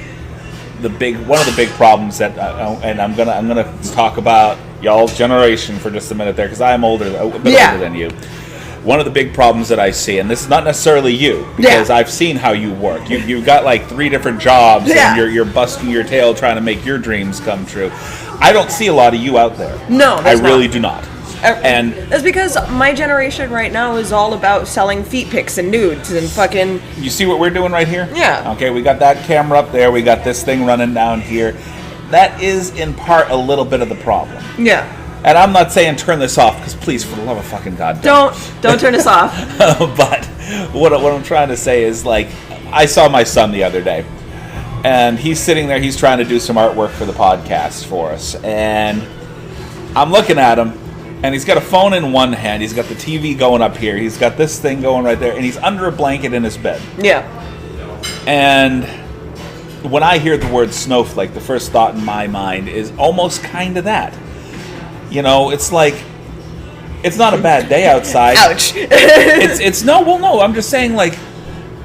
one of the big problems that, and I'm gonna talk about y'all's generation for just a minute there, because I'm a bit older than you. One of the big problems that I see, and this is not necessarily you, because I've seen how you work. You've got like 3 different jobs, and you're busting your tail trying to make your dreams come true. I don't see a lot of you out there. No, I really do not. And that's because my generation right now is all about selling feet pics and nudes and fucking... You see what we're doing right here? Yeah. Okay, we got that camera up there. We got this thing running down here. That is, in part, a little bit of the problem. Yeah. And I'm not saying turn this off, because please, for the love of fucking God, don't turn this off. But what I'm trying to say is, like, I saw my son the other day, and he's sitting there. He's trying to do some artwork for the podcast for us, and I'm looking at him. And he's got a phone in one hand, he's got the TV going up here, he's got this thing going right there, and he's under a blanket in his bed. Yeah. And when I hear the word snowflake, the first thought in my mind is almost kind of that. It's like, it's not a bad day outside. Ouch. No, I'm just saying, like,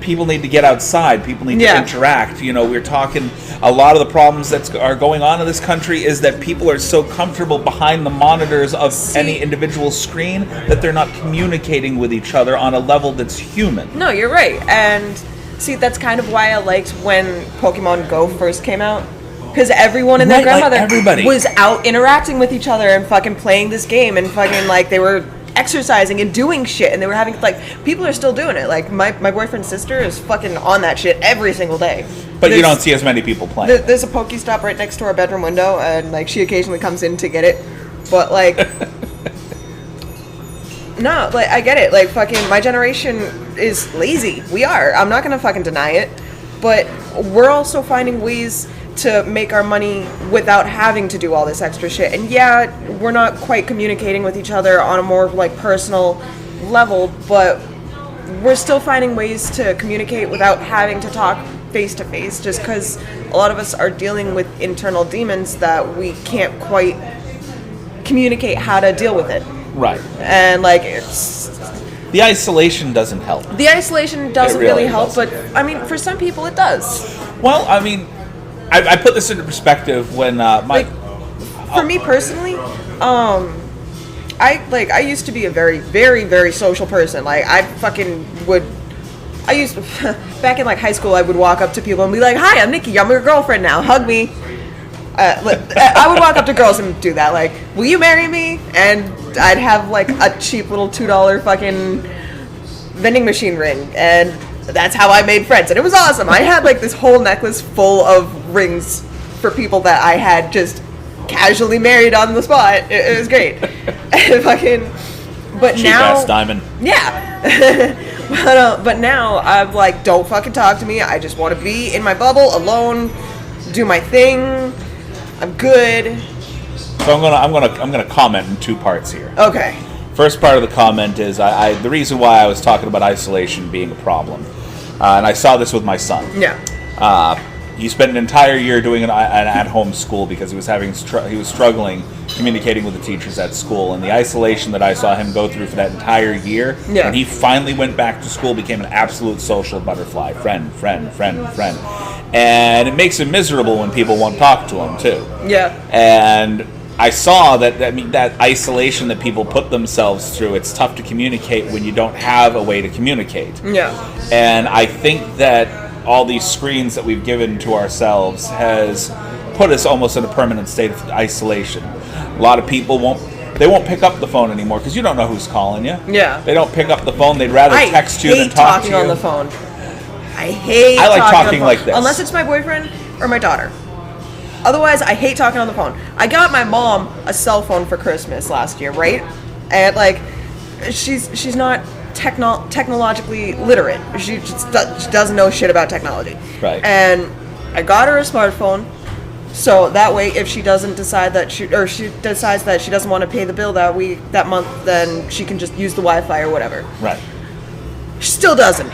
people need to get outside, people need to interact. We're talking, a lot of the problems that are going on in this country is that people are so comfortable behind the monitors of any individual screen that they're not communicating with each other on a level that's human. No, you're right. And see, that's kind of why I liked when Pokemon Go first came out. Because everyone and their grandmother was out interacting with each other and fucking playing this game and fucking, like, they were exercising and doing shit, and they were having, like, people are still doing it. Like, my boyfriend's sister is fucking on that shit every single day. But you don't see as many people playing. There's a Pokestop right next to our bedroom window, and, like, she occasionally comes in to get it. But, like, no, like, I get it. Like, fucking, my generation is lazy. We are. I'm not gonna fucking deny it. But we're also finding ways to make our money without having to do all this extra shit. And yeah, we're not quite communicating with each other on a more, like, personal level, but we're still finding ways to communicate without having to talk face to face, just because a lot of us are dealing with internal demons that we can't quite communicate how to deal with it. Right. And, like, it's... The isolation doesn't help. The isolation doesn't really help, but, I mean, for some people it does. Well, I mean, I put this into perspective when for me personally, I used to be a very, very, very social person. Like, back in, like, high school, I would walk up to people and be like, "Hi, I'm Nikki. I'm your girlfriend now. Hug me." I would walk up to girls and do that. Like, "Will you marry me?" And I'd have, like, a cheap little $2 fucking vending machine ring, and that's how I made friends, and it was awesome. I had, like, this whole necklace full of rings for people that I had just casually married on the spot. It was great. And fucking, but Cheap now, ass diamond. yeah. But now I'm like, don't fucking talk to me. I just want to be in my bubble alone, do my thing. I'm good. So I'm gonna comment in two parts here. Okay. First part of the comment is the reason why I was talking about isolation being a problem, and I saw this with my son. Yeah. He spent an entire year doing an at-home school because he was struggling communicating with the teachers at school, and the isolation that I saw him go through for that entire year. Yeah. And he finally went back to school, became an absolute social butterfly, friend, and it makes him miserable when people won't talk to him too. Yeah. And I saw that isolation that people put themselves through. It's tough to communicate when you don't have a way to communicate. Yeah. And I think that all these screens that we've given to ourselves has put us almost in a permanent state of isolation. A lot of people won't pick up the phone anymore because you don't know who's calling you. Yeah. They don't pick up the phone. They'd rather text you than talk to you. I hate talking on the phone. I like talking talking like this. Unless it's my boyfriend or my daughter. Otherwise, I hate talking on the phone. I got my mom a cell phone for Christmas last year, right? And like, she's not technologically literate. She just doesn't know shit about technology. Right. And I got her a smartphone, so that way, if she doesn't decide that she decides that she doesn't want to pay the bill that month, then she can just use the Wi-Fi or whatever. Right. She still doesn't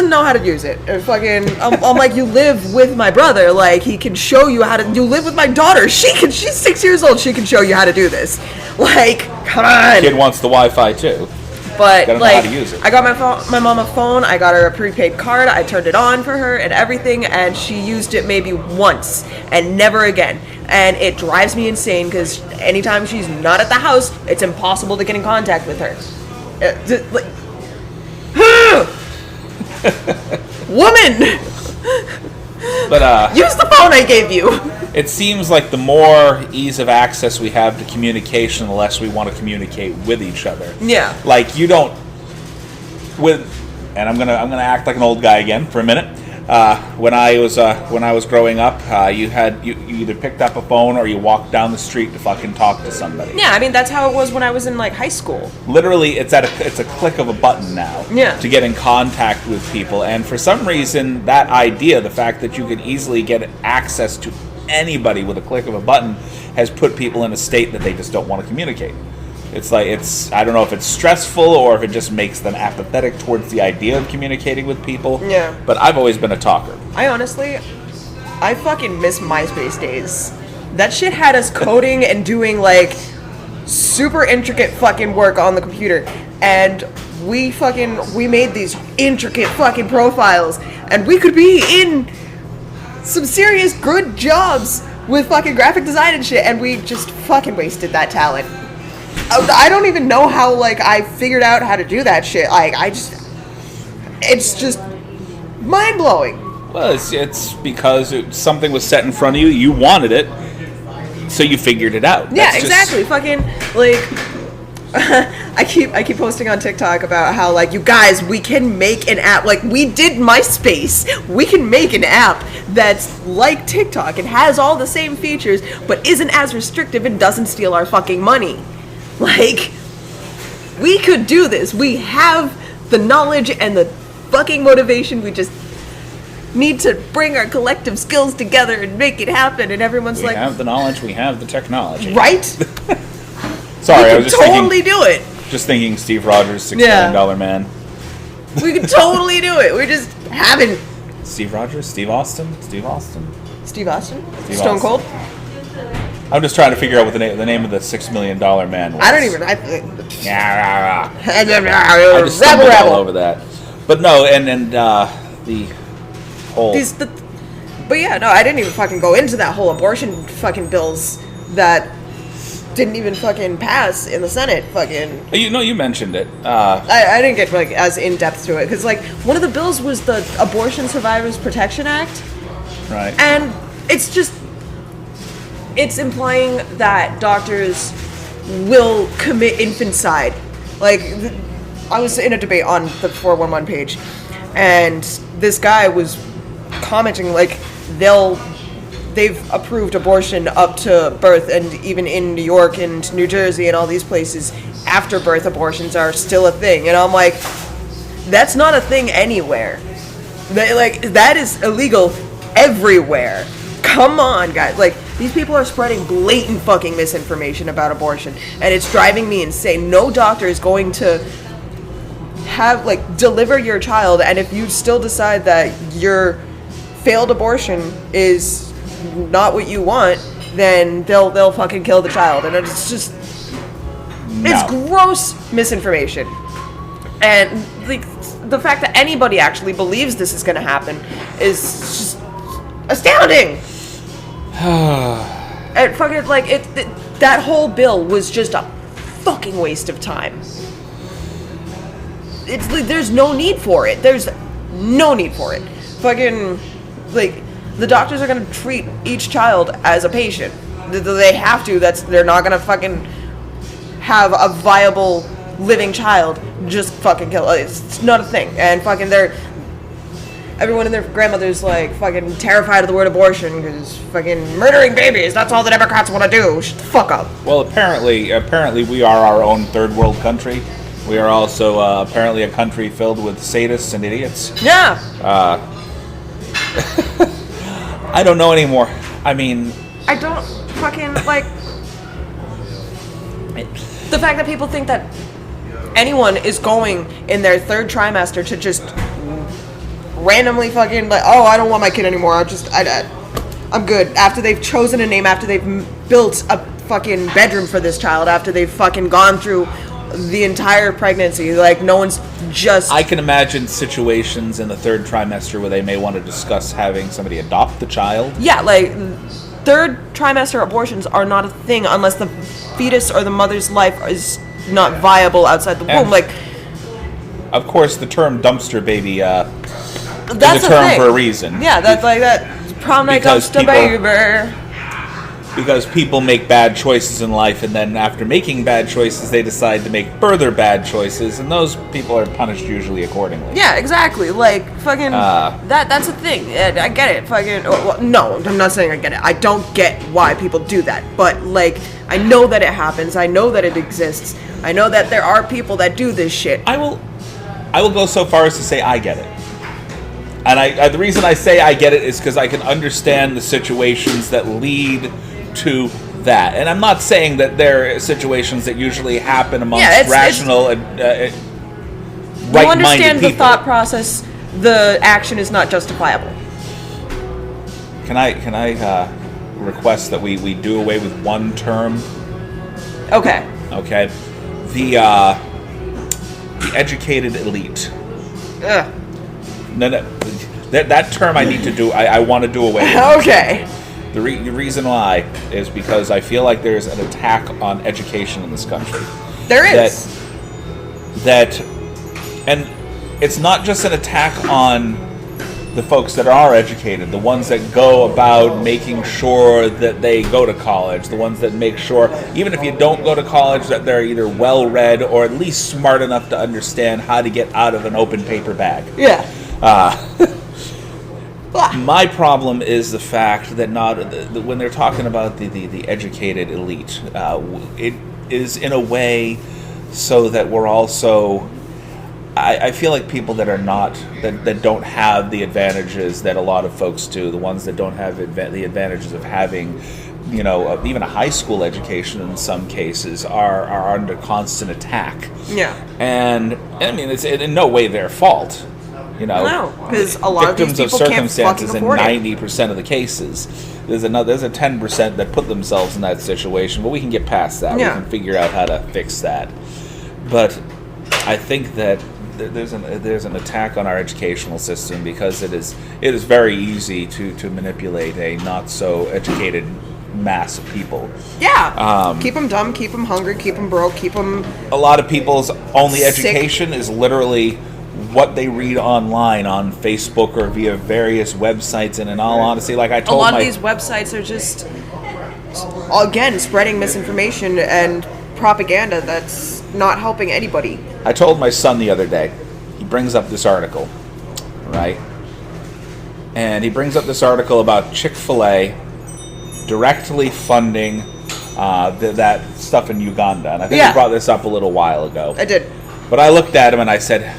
know how to use it. And fucking, I'm like, you live with my brother. Like, he can show you how to. You live with my daughter. She's 6 years old. She can show you how to do this. Like, come on. Kid wants the Wi-Fi too. But gotta know like, how to use it. I got my mom a phone. I got her a prepaid card. I turned it on for her and everything, and she used it maybe once and never again. And it drives me insane because anytime she's not at the house, it's impossible to get in contact with her. Woman, But use the phone I gave you. it seems like the more ease of access we have to communication, the less we want to communicate with each other. Yeah. Like you don't and I'm gonna act like an old guy again for a minute. When I was growing up, you either picked up a phone or you walked down the street to fucking talk to somebody. Yeah, I mean that's how it was when I was in like high school. Literally, it's a click of a button now. Yeah. To get in contact with people, and for some reason, that idea, the fact that you could easily get access to anybody with a click of a button, has put people in a state that they just don't want to communicate. It's like, I don't know if it's stressful or if it just makes them apathetic towards the idea of communicating with people. Yeah. But I've always been a talker. I fucking miss MySpace days. That shit had us coding and doing like super intricate fucking work on the computer. And we made these intricate fucking profiles. And we could be in some serious good jobs with fucking graphic design and shit. And we just fucking wasted that talent. I don't even know how, like, I figured out how to do that shit. Like, it's just mind-blowing. Well, it's because something was set in front of you, you wanted it, so you figured it out. Yeah, exactly. Fucking, like, I keep posting on TikTok about how, like, you guys, we can make an app. Like, we did MySpace. We can make an app that's like TikTok. It has all the same features, but isn't as restrictive and doesn't steal our fucking money. Like, we could do this. We have the knowledge and the fucking motivation. We just need to bring our collective skills together and make it happen. And everyone's we like, have the knowledge, we have the technology. right? Sorry, I was just totally do it. Just thinking Steve Rogers, $6 million man. We could totally do it. We just haven't. Steve Rogers? Steve Austin? Steve Austin? Steve Stone Austin. Cold? I'm just trying to figure out what the name of the $6 million man was. I don't even. I I just stumbled all over that. But no, and the whole... But yeah, no, I didn't even fucking go into that whole abortion fucking bills that didn't even fucking pass in the Senate fucking... You mentioned it. I didn't get like as in-depth to it, because like one of the bills was the Abortion Survivors Protection Act. Right. And it's implying that doctors will commit infanticide. Like, I was in a debate on the 411 page, and this guy was commenting, like, they'll they've approved abortion up to birth, and even in New York and New Jersey and all these places, after birth abortions are still a thing. And I'm like, that's not a thing anywhere. That is illegal everywhere. Come on, guys. Like, these people are spreading blatant fucking misinformation about abortion, and it's driving me insane. No doctor is going to deliver your child, and if you still decide that your failed abortion is not what you want, then they'll fucking kill the child. And it's just it's gross misinformation. And the fact that anybody actually believes this is going to happen is just astounding. And fucking that whole bill was just a fucking waste of time. There's no need for it. There's no need for it. Fucking, the doctors are gonna treat each child as a patient. They have to. They're not gonna fucking have a viable living child just fucking kill. It's not a thing. And fucking everyone and their grandmother's fucking terrified of the word abortion because fucking murdering babies, that's all the Democrats want to do. Shut the fuck up. Well, apparently we are our own third world country. We are also apparently a country filled with sadists and idiots. Yeah. I don't know anymore. I mean, I don't fucking the fact that people think that anyone is going in their third trimester to just randomly fucking I don't want my kid anymore. I'm good. After they've chosen a name, after they've built a fucking bedroom for this child, after they've fucking gone through the entire pregnancy, no one's just... I can imagine situations in the third trimester where they may want to discuss having somebody adopt the child. Yeah, third trimester abortions are not a thing unless the fetus or the mother's life is not viable outside the womb. Of course, the term dumpster baby that's is a term for a reason. Yeah, that's that prom night dumpster baby. Because people make bad choices in life, and then after making bad choices, they decide to make further bad choices, and those people are punished usually accordingly. Yeah, exactly. Fucking that's a thing. I get it. Fucking no, I'm not saying I get it. I don't get why people do that, but I know that it happens. I know that it exists. I know that there are people that do this shit. I will go so far as to say I get it. And the reason I say I get it is because I can understand the situations that lead to that. And I'm not saying that there are situations that usually happen amongst rational and right-minded people. You understand the thought process. The action is not justifiable. Can I request that we do away with one term? Okay. Okay. The educated elite. Ugh. No, that term I need to do. I want to do away with. Okay. The reason why is because I feel like there's an attack on education in this country. There is. And it's not just an attack on the folks that are educated, the ones that go about making sure that they go to college, the ones that make sure, even if you don't go to college, that they're either well-read or at least smart enough to understand how to get out of an open paper bag. Yeah. My problem is the fact that when they're talking about the educated elite, it is in a way so that we're also... I feel like people that are not, that don't have the advantages that a lot of folks do, the ones that don't have the advantages of having, even a high school education in some cases, are under constant attack. Yeah. And I mean, it's in no way their fault. No, because a lot of these people can't fucking afford it. 90% of the cases. There's a 10% that put themselves in that situation, but we can get past that. Yeah. We can figure out how to fix that. But I think that there's an attack on our educational system because it is very easy to manipulate a not so educated mass of people. Yeah. Keep them dumb, keep them hungry, keep them broke, keep them... A lot of people's only sick. Education is literally what they read online on Facebook or via various websites. And in all honesty, like I told a lot of these websites are just, again, spreading misinformation and propaganda that's not helping anybody. I told my son the other day, he brings up this article, right? And he brings up this article about Chick-fil-A directly funding that stuff in Uganda. And I think Yeah. we brought this up a little while ago. I did. But I looked at him and I said,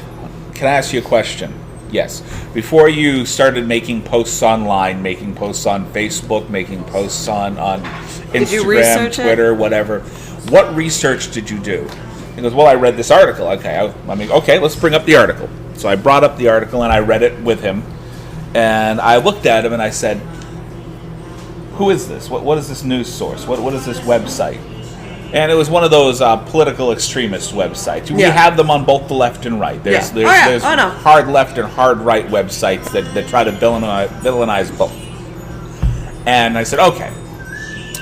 can I ask you a question? Yes. Before you started making posts online, making posts on Facebook, making posts on Did you Instagram, research Twitter, whatever, what research did you do? He goes, well, I read this article. Okay, okay, let's bring up the article. So I brought up the article and I read it with him. And I looked at him and I said, who is this? What is this news source? What is this website? And it was one of those political extremist websites. We have them on both the left and right. There's hard left and hard right websites that try to villainize both. And I said, okay.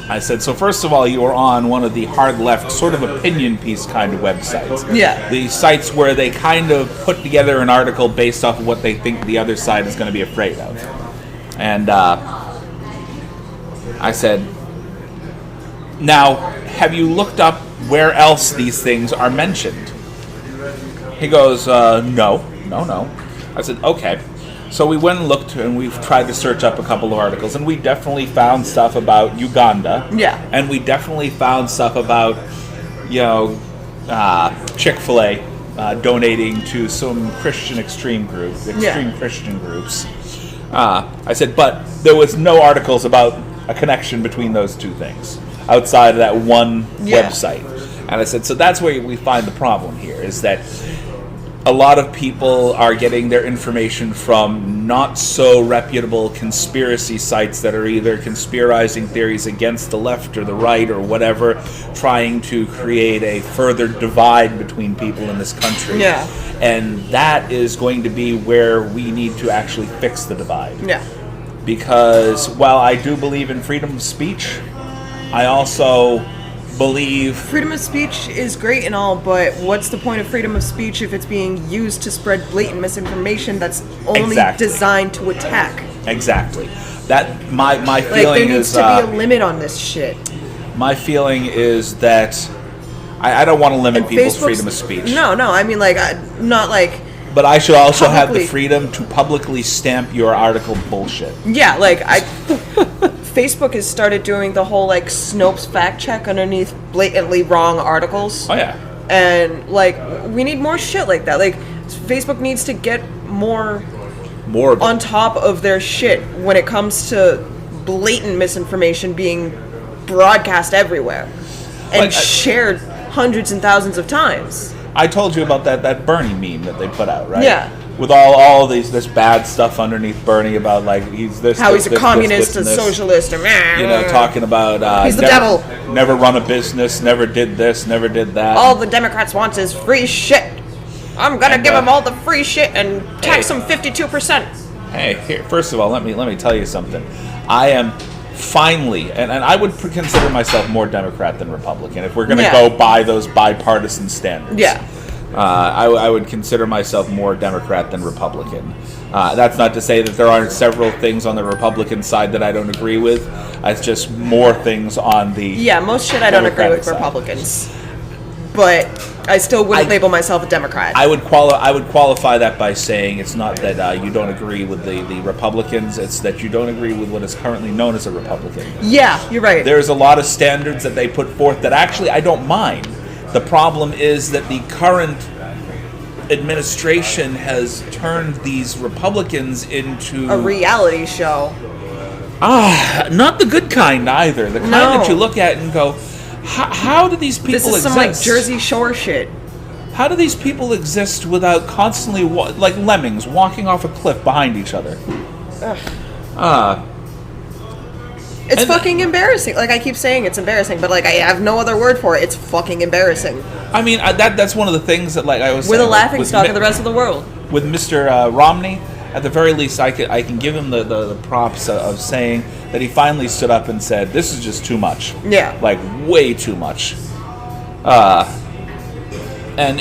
I said, so first of all, you are on one of the hard left sort of opinion piece kind of websites. Yeah. The sites where they kind of put together an article based off of what they think the other side is going to be afraid of. And I said, now, have you looked up where else these things are mentioned? He goes, no. I said, okay. So we went and looked, and we've tried to search up a couple of articles, and we definitely found stuff about Uganda. Yeah. And we definitely found stuff about, Chick-fil-A donating to some Christian extreme Christian groups. I said, but there was no articles about a connection between those two things outside of that one website. And I said, so that's where we find the problem here, is that a lot of people are getting their information from not so reputable conspiracy sites that are either conspirizing theories against the left or the right or whatever, trying to create a further divide between people in this country. Yeah. And that is going to be where we need to actually fix the divide. Yeah. Because while I do believe in freedom of speech, I also believe freedom of speech is great and all, but what's the point of freedom of speech if it's being used to spread blatant misinformation that's only designed to attack? Exactly. That my feeling there needs to be a limit on this shit. My feeling is that I don't want to limit people's freedom of speech. No, I mean not like. But I should also have the freedom to publicly stamp your article bullshit. Yeah, Facebook has started doing the whole Snopes fact check underneath blatantly wrong articles. Oh yeah. And we need more shit like that. Facebook needs to get more on top of their shit when it comes to blatant misinformation being broadcast everywhere and shared hundreds and thousands of times. I told you about that Bernie meme that they put out, right? Yeah. With all this bad stuff underneath Bernie about he's this, how this, he's a this, communist, this, a socialist, and talking about he's the devil. Never run a business, never did this, never did that. All the Democrats want is free shit. I'm gonna give them all the free shit and tax them 52%. Hey, here, first of all, let me tell you something. I am finally, and I would consider myself more Democrat than Republican if we're going to go by those bipartisan standards. Yeah. I would consider myself more Democrat than Republican. That's not to say that there aren't several things on the Republican side that I don't agree with. It's just more things on the most shit I don't agree with side. Republicans. But I still wouldn't label myself a Democrat. I would qualify that by saying it's not that you don't agree with the Republicans, it's that you don't agree with what is currently known as a Republican. Yeah, you're right. There's a lot of standards that they put forth that actually I don't mind. The problem is that the current administration has turned these Republicans into a reality show. Not the good kind either. The kind that you look at and go, how do these people exist? This is some Jersey Shore shit. How do these people exist without constantly, like lemmings, walking off a cliff behind each other? It's fucking embarrassing. I keep saying it's embarrassing, but I have no other word for it. It's fucking embarrassing. I mean, that's one of the things that I was saying. We're the laughingstock of the rest of the world. With Mr. Romney, at the very least, I can give him the props of saying that he finally stood up and said, "This is just too much." Yeah. Way too much. And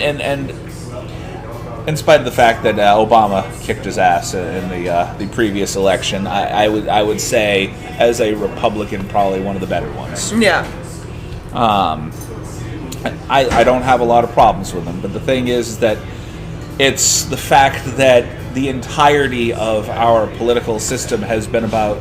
in spite of the fact that Obama kicked his ass in the previous election, I would say, as a Republican, probably one of the better ones. Yeah. I don't have a lot of problems with him, but the thing is that it's the fact that the entirety of our political system has been about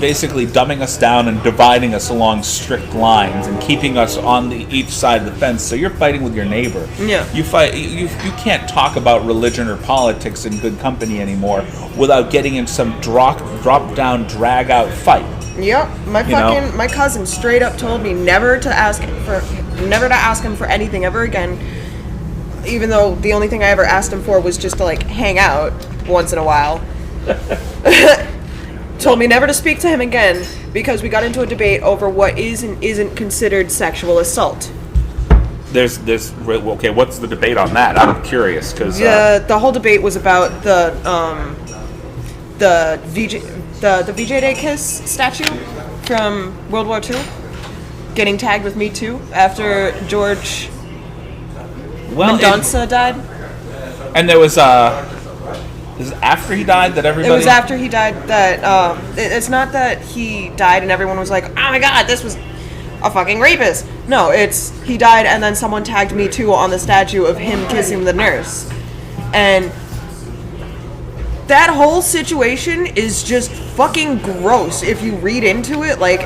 basically dumbing us down and dividing us along strict lines and keeping us on each side of the fence. So you're fighting with your neighbor. Yeah. You fight. You can't talk about religion or politics in good company anymore without getting in some drop down, drag out fight. Yep. My cousin straight up told me never to ask him for anything ever again. Even though the only thing I ever asked him for was just to like hang out once in a while. Told me never to speak to him again because we got into a debate over what is and isn't considered sexual assault. Okay, what's the debate on that? I'm curious because the whole debate was about the VJ Day Kiss statue from World War II getting tagged with Me Too after George Mendonça died. And there was is it after he died that everybody... It was after he died that... it's not that he died and everyone was like, oh my god, this was a fucking rapist. No, it's he died and then someone tagged Me Too on the statue of him kissing the nurse. And that whole situation is just fucking gross if you read into it. Like,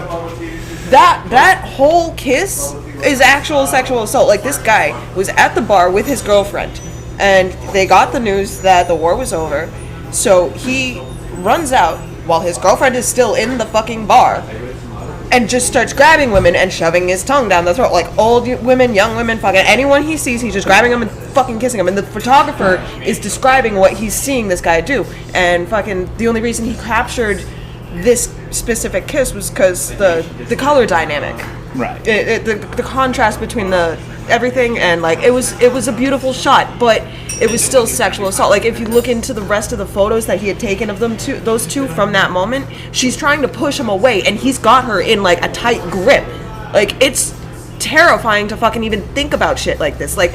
that whole kiss is actual sexual assault. Like, this guy was at the bar with his girlfriend. And they got the news that the war was over, so he runs out while his girlfriend is still in the fucking bar and just starts grabbing women and shoving his tongue down the throat. Like, old women, young women, fucking anyone he sees, he's just grabbing them and fucking kissing them. And the photographer is describing what he's seeing this guy do. And fucking the only reason he captured this specific kiss was because the color dynamic. Right. The contrast between the everything, and like it was a beautiful shot, but it was still sexual assault. Like, if you look into the rest of the photos that he had taken of those two from that moment, she's trying to push him away and he's got her in like a tight grip. Like, it's terrifying to fucking even think about shit like this. Like,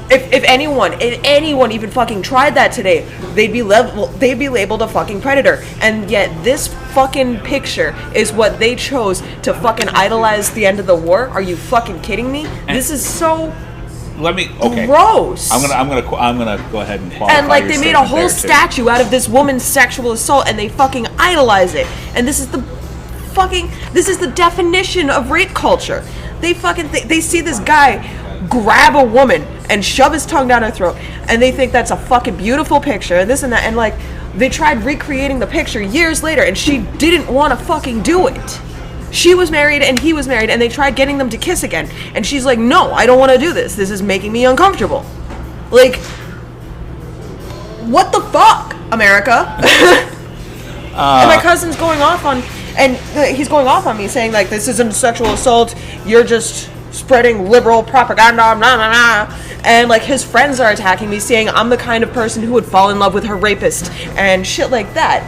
if anyone even fucking tried that today, they'd be labeled a fucking predator. And yet this fucking picture is what they chose to fucking idolize the end of the war. Are you fucking kidding me? This is so gross. I'm gonna go ahead and qualify. And like, they made a whole statue out of this woman's sexual assault and they fucking idolize it. And this is the definition of rape culture. They fucking they see this guy grab a woman and shove his tongue down her throat, and they think that's a fucking beautiful picture and this and that, and like, they tried recreating the picture years later and she didn't want to fucking do it. She was married and he was married and they tried getting them to kiss again and she's like, no, I don't want to do this is making me uncomfortable. Like, what the fuck, America? And my cousin's going off on, and he's going off on me saying like, this isn't sexual assault, you're just spreading liberal propaganda, nah, nah, nah. And like, his friends are attacking me saying I'm the kind of person who would fall in love with her rapist and shit like that.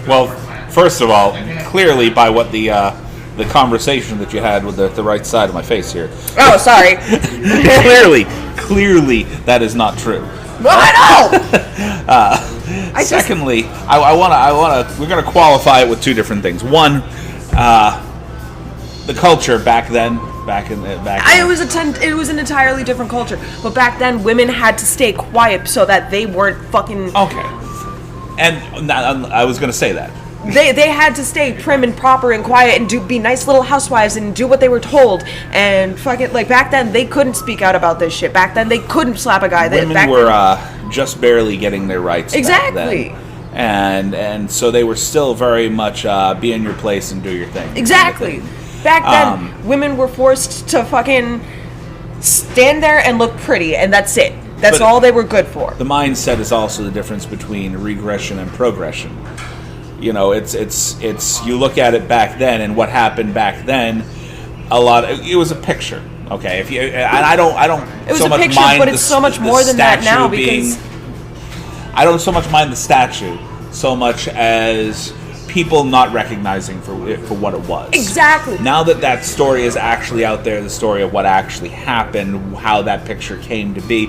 Well, first of all, clearly by what the conversation that you had with the right side of my face here. Oh, sorry. clearly that is not true. Well, I know. Secondly, I want to we're going to qualify it with two different things. One, the culture back then. It was an entirely different culture. But back then, women had to stay quiet so that they weren't fucking... Okay. And I was going to say that. They had to stay prim and proper and quiet and be nice little housewives and do what they were told. And fucking, like, back then, they couldn't speak out about this shit. Back then, they couldn't slap a guy. Women were just barely getting their rights. Exactly. Back then. And so they were still very much be in your place and do your thing. Exactly. Back then, women were forced to fucking stand there and look pretty, and that's it. That's all they were good for. The mindset is also the difference between regression and progression. You know, it's you look at it back then and what happened back then. It was a picture. Okay, I don't it was so a much picture, mind but it's so much more than that now because I don't so much mind the statue so much as people not recognizing for what it was. Exactly. Now that story is actually out there, the story of what actually happened, how that picture came to be,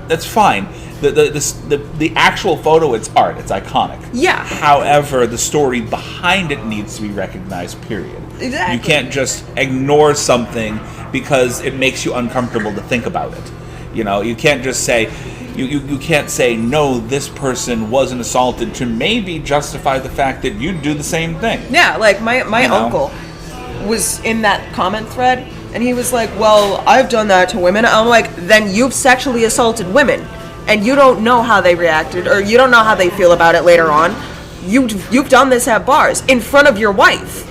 that's fine. The actual photo, it's art, it's iconic. Yeah. However, the story behind it needs to be recognized, period. Exactly. You can't just ignore something because it makes you uncomfortable to think about it. You know, you can't just say, You can't say, no, this person wasn't assaulted to maybe justify the fact that you'd do the same thing. Yeah, like my uncle was in that comment thread, and he was like, well, I've done that to women. I'm like, then you've sexually assaulted women, and you don't know how they reacted, or you don't know how they feel about it later on. You've done this at bars in front of your wife.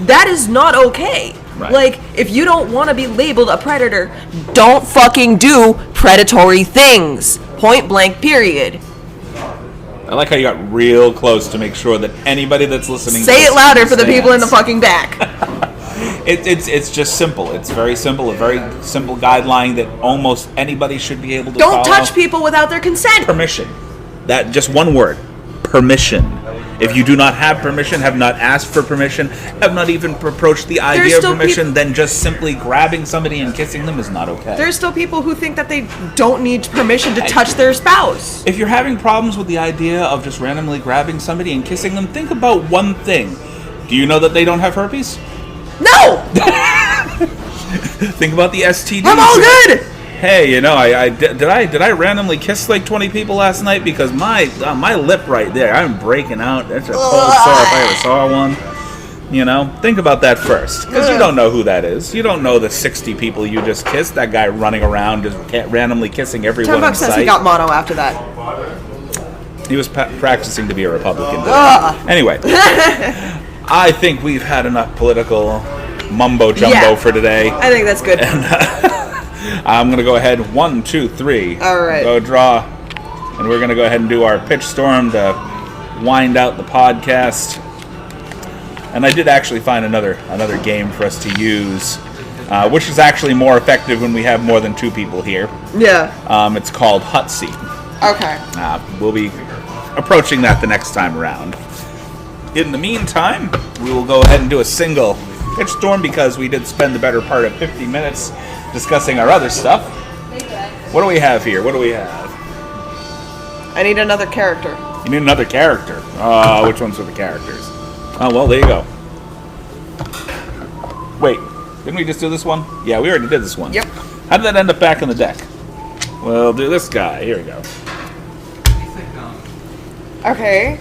That is not okay. Right. Like, if you don't want to be labeled a predator, don't fucking do predatory things. Point blank, period. I like how you got real close to make sure that anybody that's listening... Say it louder for the people in the fucking back. It's just simple. It's very simple. A very simple guideline that almost anybody should be able to Don't follow. touch people without their consent. Permission. That, just one word. Permission. If you do not have permission, have not asked for permission, have not even approached the idea of permission, then just simply grabbing somebody and kissing them is not okay. There's still people who think that they don't need permission to touch their spouse. If you're having problems with the idea of just randomly grabbing somebody and kissing them, think about one thing. Do you know that they don't have herpes? No! Think about the STDs. I'm all good! Hey, you know, did I randomly kiss like 20 people last night? Because my lip right there, I'm breaking out. That's a cold sore if I ever saw one. You know, think about that first, because you don't know who that is. You don't know the 60 people you just kissed. That guy running around just randomly kissing everyone in sight. says he got mono after that. He was practicing to be a Republican. Anyway, I think we've had enough political mumbo jumbo for today. I think that's good. I'm going to go ahead, 1, 2, 3. All right. Go draw. And we're going to go ahead and do our pitch storm to wind out the podcast. And I did actually find another game for us to use, which is actually more effective when we have more than 2 people here. Yeah. It's called Hut Seat. Okay. We'll be approaching that the next time around. In the meantime, we will go ahead and do a single pitch storm because we did spend the better part of 50 minutes discussing our other stuff. What do we have here? What do we have? I need another character. You need another character. Which ones are the characters? Oh, well, there you go. Wait, didn't we just do this one? Yeah, we already did this one. Yep. How did that end up back on the deck? We'll do this guy. Here we go. Okay.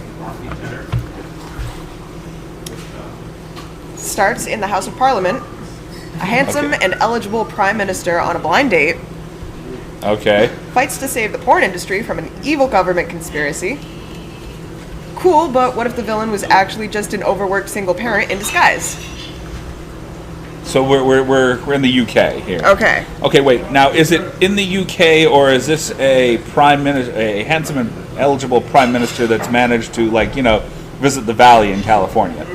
Starts in the House of Parliament. A handsome and eligible prime minister on a blind date Okay. fights to save the porn industry from an evil government conspiracy. Cool, but what if the villain was actually just an overworked single parent in disguise? So we're in the UK here. Okay. Okay, wait. Now, is it in the UK or is this a handsome and eligible prime minister that's managed to, like, you know, visit the Valley in California?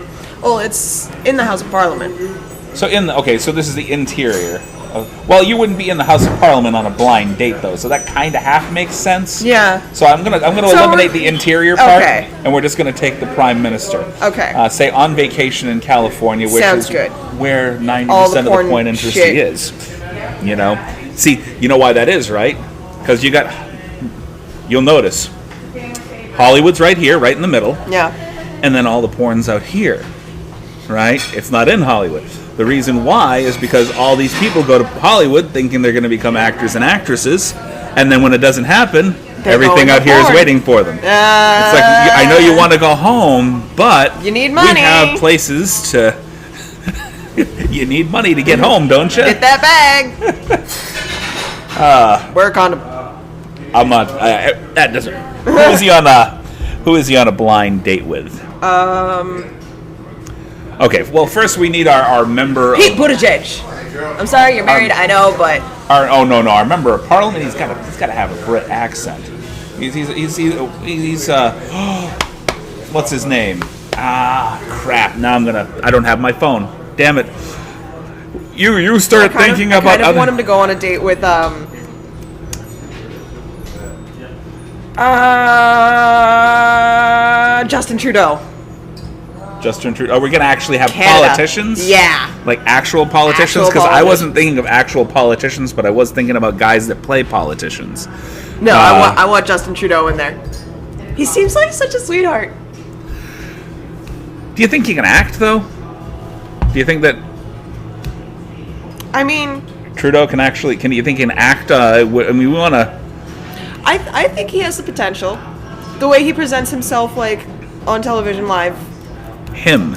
Well, it's in the House of Parliament. So so this is the interior. Well, you wouldn't be in the House of Parliament on a blind date, though, so that kind of half makes sense. Yeah. So I'm gonna eliminate the interior part, Okay. and we're just gonna take the prime minister. Okay. Say on vacation in California, which Sounds is good. where 90% All the of the porn porn industry shit. is. You know, see, you know why that is, right? Because you'll notice, Hollywood's right here, right in the middle, Yeah. and then all the porn's out here, right? It's not in Hollywood. The reason why is because all these people go to Hollywood thinking they're going to become actors and actresses, and then when it doesn't happen, everything out here is waiting for them. It's like, I know you want to go home, but you need money. We have places to... You need money to get home, don't you? Get that bag. Work on. I'm not... that doesn't... Who is he on a blind date with? Okay, well, first we need our member Pete Buttigieg. I'm sorry, you're married. I know, but our member of Parliament. He's got to have a Brit accent. He's what's his name? Crap! Now I don't have my phone. Damn it! You start thinking about. I kind of want him to go on a date with Justin Trudeau. Justin Trudeau. Are we going to actually have politicians? Yeah. Like actual politicians? Because I wasn't thinking of actual politicians, but I was thinking about guys that play politicians. No, I want Justin Trudeau in there. He seems like such a sweetheart. Do you think he can act, though? Do you think that... I mean... Trudeau can actually... Do you think he can act? We want to... I think he has the potential. The way he presents himself, like, on television live. Him.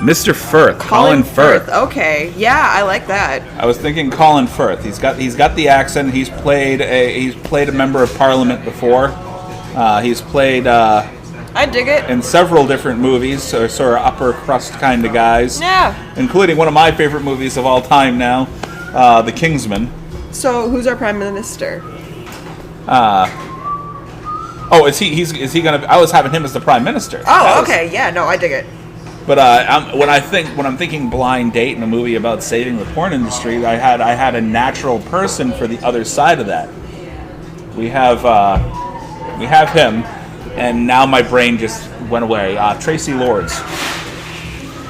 Mr. Firth. Colin Firth. Okay. Yeah, I like that. I was thinking Colin Firth. He's got the accent. He's played a member of Parliament before. He's played I dig it. in several different movies, sort of upper crust kind of guys. Yeah. Including one of my favorite movies of all time now, The Kingsman. So, who's our Prime Minister? Oh, is he gonna? I was having him as the Prime Minister. Oh, okay. Yeah, no, I dig it. But when I'm thinking blind date in a movie about saving the porn industry, I had a natural person for the other side of that. We have him, and now my brain just went away. Tracy Lords,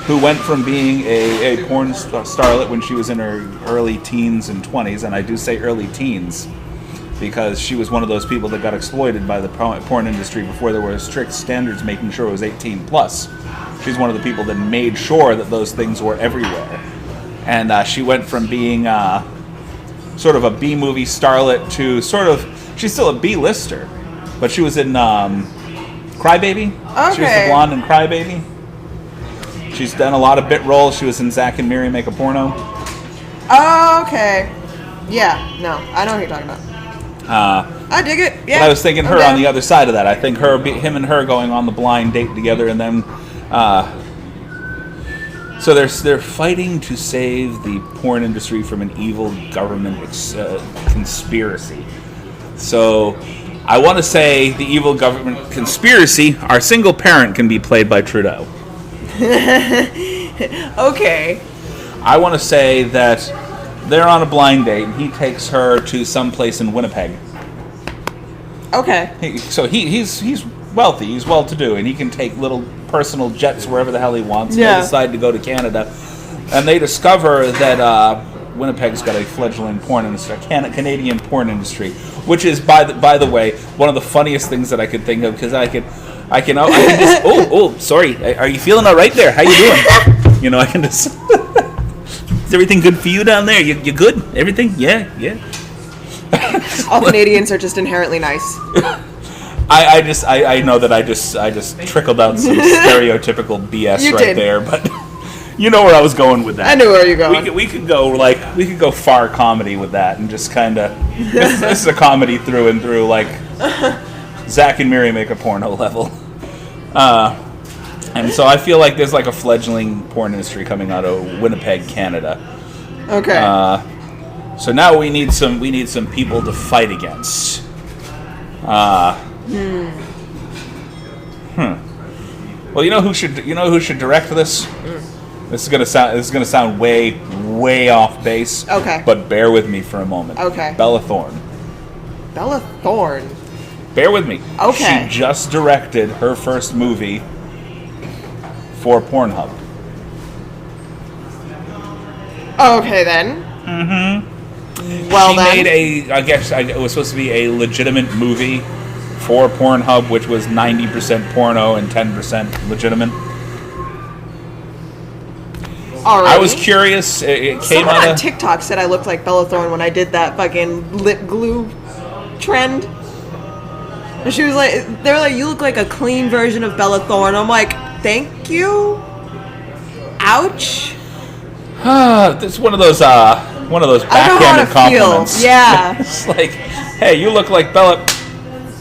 who went from being a porn starlet when she was in her early teens and 20s, and I do say early teens because she was one of those people that got exploited by the porn industry before there were strict standards making sure it was 18 plus. She's one of the people that made sure that those things were everywhere. And she went from being sort of a B-movie starlet to sort of, she's still a B-lister, but she was in Crybaby. Okay. She was the blonde in Crybaby. She's done a lot of bit roles. She was in Zack and Miri Make a Porno. Oh, okay. Yeah, no, I know what you're talking about. I dig it. Yeah. But I was thinking her on the other side of that. I think him and her going on the blind date together, and then so they're fighting to save the porn industry from an evil government conspiracy. So I want to say the evil government conspiracy. Our single parent can be played by Trudeau. Okay. I want to say that they're on a blind date, and he takes her to some place in Winnipeg. Okay. He's wealthy, he's well-to-do, and he can take little personal jets wherever the hell he wants. Yeah. They decide to go to Canada, and they discover that Winnipeg's got a fledgling porn industry, a Canadian porn industry, which is, by the way, one of the funniest things that I could think of, because I can just, sorry, are you feeling all right there? How you doing? You know, I can just... Is everything good for you down there? You good? Everything? Yeah. All Canadians are just inherently nice. I know that I just trickled out some stereotypical BS You right did. there, but you know where I was going with that. I knew where you're going. We could go far comedy with that, and just kind of this is a comedy through and through, like Zack and Miri Make a Porno level. And so I feel like there's like a fledgling porn industry coming out of Winnipeg, Canada. Okay. So now we need some people to fight against. Well, you know who should direct this? This is gonna sound way off base. Okay. But bear with me for a moment. Okay. Bella Thorne. Bella Thorne. Bear with me. Okay. She just directed her first movie for Pornhub. Okay then. Mm-hmm. Well, she made it was supposed to be a legitimate movie for Pornhub, which was 90% porno and 10% legitimate. Alrighty. I was curious. It came Someone out on of TikTok said I looked like Bella Thorne when I did that fucking lip glue trend. And she was like, they were like, you look like a clean version of Bella Thorne. I'm like, thank you. Ouch. it's one of those backhanded compliments. Yeah. It's like, hey, you look like Bella.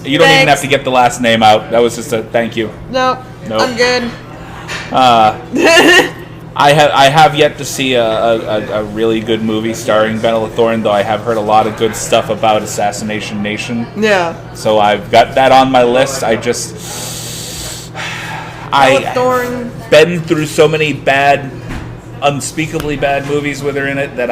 You don't even have to get the last name out. That was just a thank you. Nope. I'm good. I have yet to see a really good movie starring Bella Thorne, though I have heard a lot of good stuff about Assassination Nation. Yeah. So I've got that on my list. Bella Thorne. Been through so many unspeakably bad movies with her in it that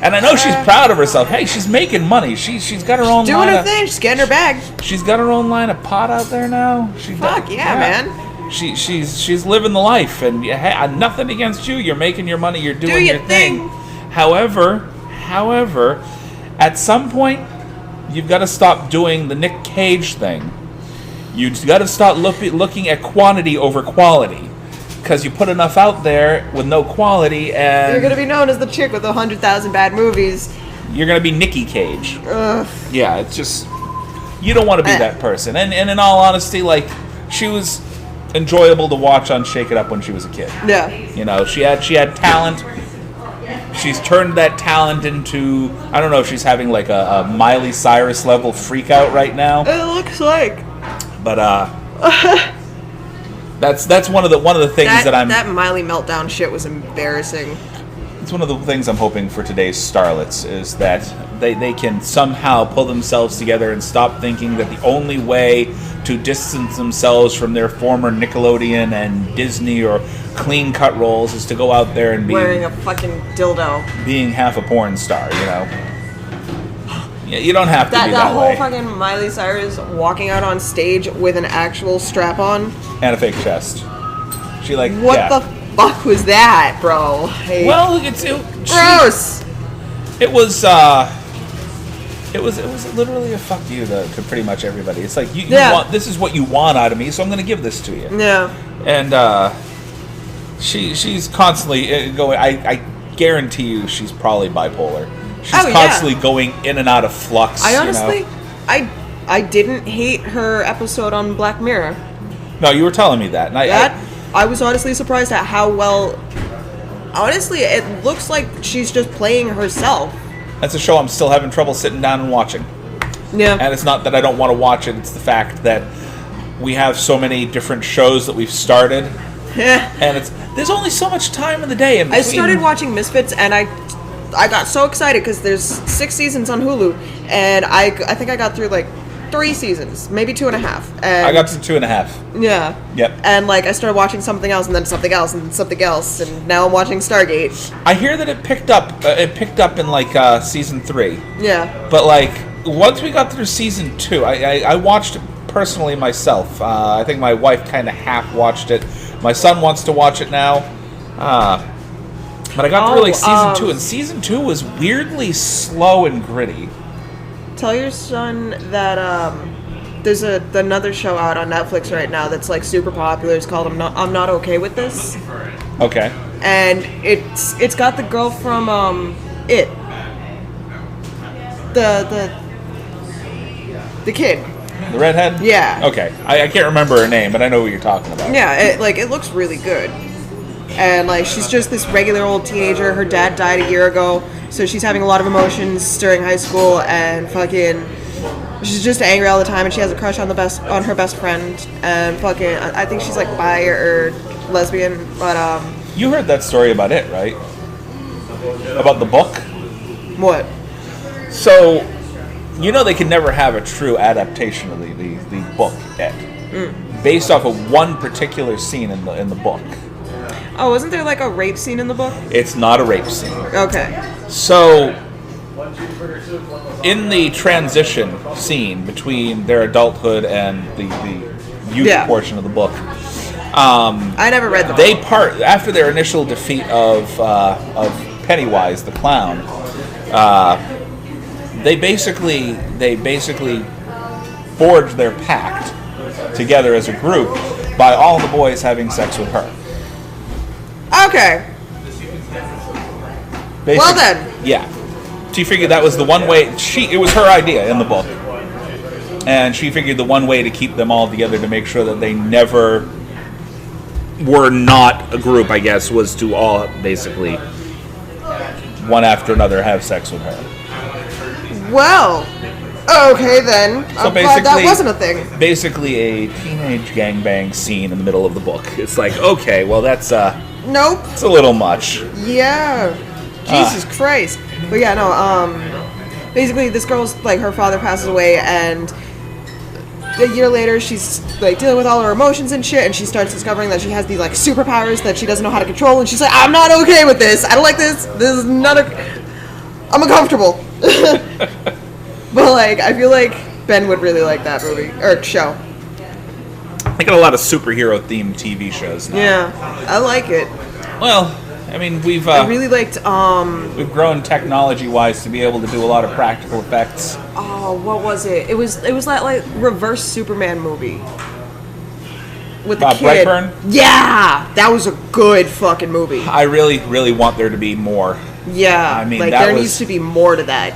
and I know she's proud of herself. Hey, she's making money. She's got her own doing line her thing. She's getting her bag. She's got her own line of pot out there now. Fuck yeah, man. She's living the life, and hey, nothing against you. You're making your money. You're doing your thing. However, at some point, you've got to stop doing the Nick Cage thing. You've got to start looking at quantity over quality. Because you put enough out there with no quality, and you're gonna be known as the chick with 100,000 bad movies. You're gonna be Nicky Cage. Ugh. Yeah, it's just you don't want to be that person. And in all honesty, like she was enjoyable to watch on Shake It Up when she was a kid. Yeah. You know, she had talent. She's turned that talent into, I don't know if she's having like a Miley Cyrus level freak out right now. It looks like. But that's one of the things that Miley meltdown shit was embarrassing. It's one of the things I'm hoping for today's starlets is that they can somehow pull themselves together and stop thinking that the only way to distance themselves from their former Nickelodeon and Disney or clean cut roles is to go out there and be wearing a fucking dildo, being half a porn star, you know. Yeah, you don't have to be that that whole way. fucking Miley Cyrus walking out on stage with an actual strap on And a fake chest. She like what the fuck was that, bro? Hey. Well, gross. It was literally a fuck you to pretty much everybody. It's like you want, this is what you want out of me, so I'm going to give this to you. Yeah. And she's constantly going. I guarantee you, she's probably bipolar. She's constantly going in and out of flux. I honestly, I didn't hate her episode on Black Mirror. No, you were telling me that, and I was honestly surprised at how well. Honestly, it looks like she's just playing herself. That's a show I'm still having trouble sitting down and watching. Yeah. And it's not that I don't want to watch it, it's the fact that we have so many different shows that we've started. And there's only so much time in the day in between. I started watching Misfits and I got so excited because there's 6 seasons on Hulu and I think I got through like 3 seasons, maybe 2.5. And I got to 2.5. Yeah. Yep. And like I started watching something else and then something else and something else and now I'm watching Stargate. I hear that it picked up. It picked up in like season 3. Yeah. But like once we got through season 2, I watched it personally myself. I think my wife kind of half watched it. My son wants to watch it now. But I got through like season 2, and season 2 was weirdly slow and gritty. Tell your son that there's another show out on Netflix right now that's like super popular. It's called I'm Not Okay With This. Okay. And it's got the girl from It. The kid. The redhead? Yeah. Okay. I can't remember her name, but I know what you're talking about. Yeah, it looks really good. And like she's just this regular old teenager. Her dad died a year ago, so she's having a lot of emotions during high school and fucking she's just angry all the time and she has a crush on her best friend and fucking I think she's like bi or lesbian, but You heard that story about It, right? About the book? What? So you know they can never have a true adaptation of the book It. Based off of one particular scene in the book. Oh, wasn't there like a rape scene in the book? It's not a rape scene. Okay. So, in the transition scene between their adulthood and the youth portion of the book, I never read the book. They after their initial defeat of Pennywise the clown. They basically forged their pact together as a group by all the boys having sex with her. Okay. Well then. Yeah. She figured that was the one way. It was her idea in the book, and she figured the one way to keep them all together to make sure that they never were not a group, I guess, was to all basically one after another have sex with her. Well, okay then. I'm glad that wasn't a thing. Basically, a teenage gangbang scene in the middle of the book. It's like, okay, well that's nope. It's a little much. Yeah. Jesus Christ. But yeah, no. Basically, this girl's like her father passes away, and a year later, she's like dealing with all her emotions and shit, and she starts discovering that she has these like superpowers that she doesn't know how to control, and she's like, I'm not okay with this. I don't like this. This is not I'm uncomfortable. But like, I feel like Ben would really like that movie or show. I got a lot of superhero themed TV shows now. Yeah, I like it. Well, I mean, I really liked we've grown technology wise to be able to do a lot of practical effects. Oh, what was it? It was that like reverse Superman movie with the kid. Brightburn? Yeah, that was a good fucking movie. I really, really want there to be more. Yeah, I mean, like there needs to be more to that.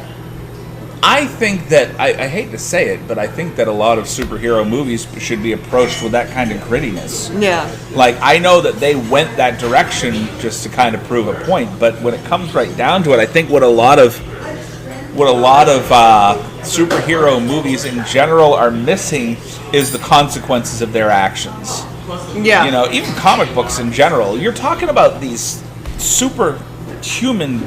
I think that, I hate to say it, but I think that a lot of superhero movies should be approached with that kind of grittiness. Yeah. Like, I know that they went that direction just to kind of prove a point, but when it comes right down to it, I think what a lot of superhero movies in general are missing is the consequences of their actions. Yeah. You know, even comic books in general, you're talking about these superhuman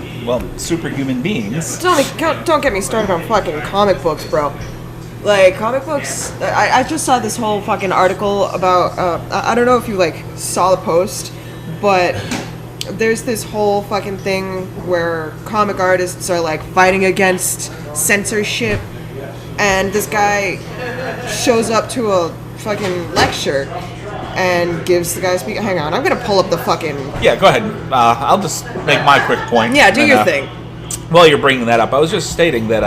beings. Don't get me started on fucking comic books, bro. Like, comic books, I just saw this whole fucking article about, I don't know if you, like, saw the post, but there's this whole fucking thing where comic artists are, like, fighting against censorship, and this guy shows up to a fucking lecture and gives the guy speak. Hang on, I'm gonna pull up the fucking. Yeah, go ahead. I'll just make my quick point. Yeah, do your thing. While you're bringing that up, I was just stating that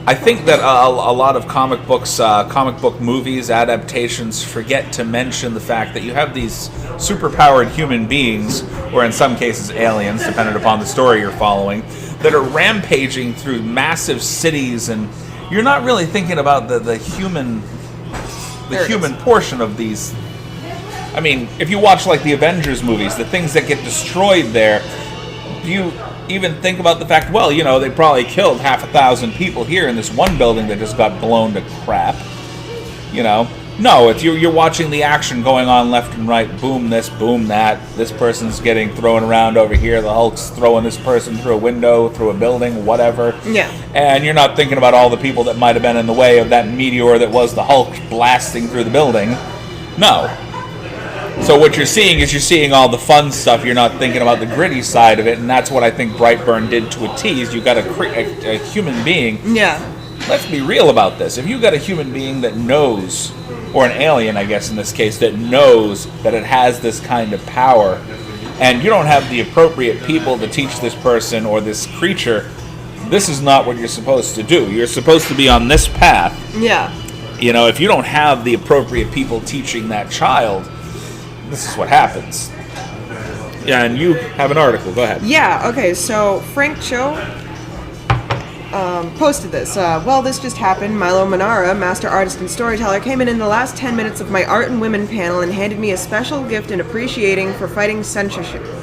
I think that a lot of comic book movies, adaptations forget to mention the fact that you have these superpowered human beings, or in some cases aliens, depending upon the story you're following, that are rampaging through massive cities, and you're not really thinking about the human portion of these. I mean, if you watch like the Avengers movies, the things that get destroyed there, do you even think about the fact, well, you know, they probably killed 5,000 people here in this one building that just got blown to crap. You know? No, it's you're watching the action going on left and right, boom this, boom that, this person's getting thrown around over here, the Hulk's throwing this person through a window, through a building, whatever. Yeah. And you're not thinking about all the people that might have been in the way of that meteor that was the Hulk blasting through the building. No. So what you're seeing all the fun stuff. You're not thinking about the gritty side of it, and that's what I think Brightburn did to a T. You got a human being. Yeah. Let's be real about this. If you got a human being that knows, or an alien, I guess in this case, that knows that it has this kind of power, and you don't have the appropriate people to teach this person or this creature, this is not what you're supposed to do. You're supposed to be on this path. Yeah. You know, if you don't have the appropriate people teaching that child, this is what happens. Yeah, and you have an article. Go ahead. Yeah, okay, so Frank Cho posted this. Well, this just happened. Milo Manara, master artist and storyteller, came in the last 10 minutes of my Art and Women panel and handed me a special gift in appreciation for fighting censorship.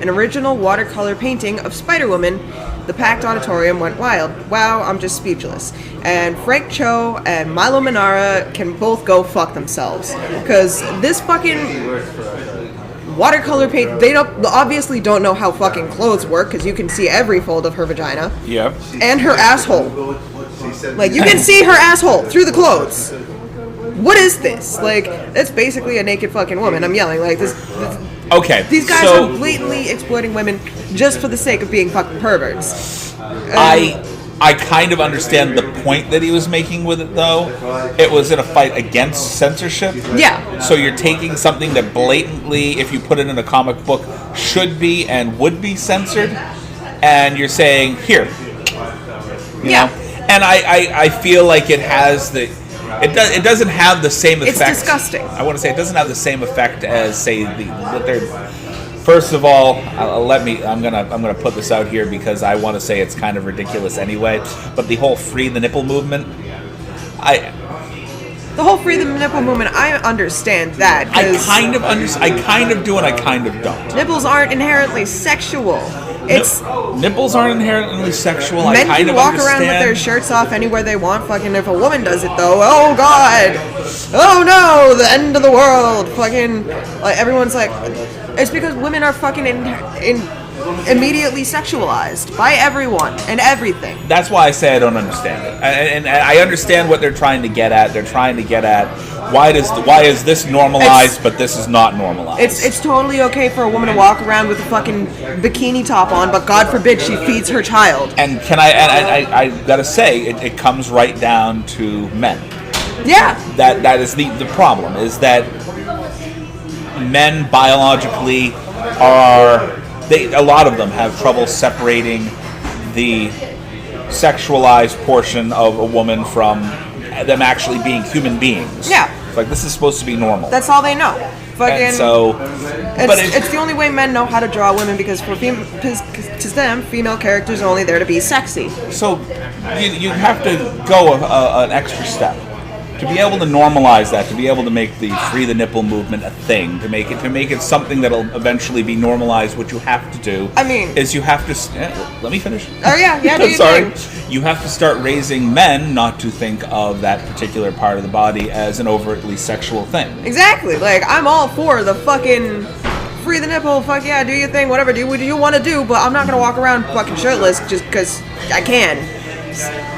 An original watercolor painting of Spider-Woman. The packed auditorium went wild. Wow, I'm just speechless. And Frank Cho and Milo Manara can both go fuck themselves. Because this fucking watercolor paint, they obviously don't know how fucking clothes work, because you can see every fold of her vagina. Yep. And her asshole. Like, you can see her asshole through the clothes. What is this? Like, it's basically a naked fucking woman. I'm yelling, like, this okay. These guys are blatantly exploiting women just for the sake of being fucking perverts. I kind of understand the point that he was making with it, though. It was in a fight against censorship. Yeah. So you're taking something that blatantly, if you put it in a comic book, should be and would be censored, and you're saying, here. You know? And I feel like it has the... It doesn't have the same effect. It's disgusting. I want to say it doesn't have the same effect as, say, First of all, I'm gonna put this out here because I want to say it's kind of ridiculous anyway. But the whole free the nipple movement, I understand that. I kind of do and I kind of don't. Nipples aren't inherently sexual. Nipples aren't inherently sexual. Men can walk around with their shirts off anywhere they want. Fucking if a woman does it though, oh god, oh no, the end of the world. Fucking like everyone's like, it's because women are fucking immediately sexualized by everyone and everything. That's why I say I don't understand it, and I understand what they're trying to get at. They're trying to get at why is this normalized, but this is not normalized. It's totally okay for a woman to walk around with a fucking bikini top on, but God forbid she feeds her child. And I gotta say, it comes right down to men. Yeah. That is the problem, is that men biologically a lot of them have trouble separating the sexualized portion of a woman from them actually being human beings. Yeah. It's like, this is supposed to be normal. That's all they know. Fucking. And so, it's the only way men know how to draw women, because to them, female characters are only there to be sexy. So you have to go an extra step to be able to normalize that, to be able to make the free the nipple movement a thing, to make it something that'll eventually be normalized. What you have to do, is you have to. Let me finish. Oh yeah. I'm sorry. You have to start raising men not to think of that particular part of the body as an overtly sexual thing. Exactly. Like, I'm all for the fucking free the nipple, fuck yeah, do your thing, whatever, do what you want to do, but I'm not gonna walk around fucking shirtless just because I can.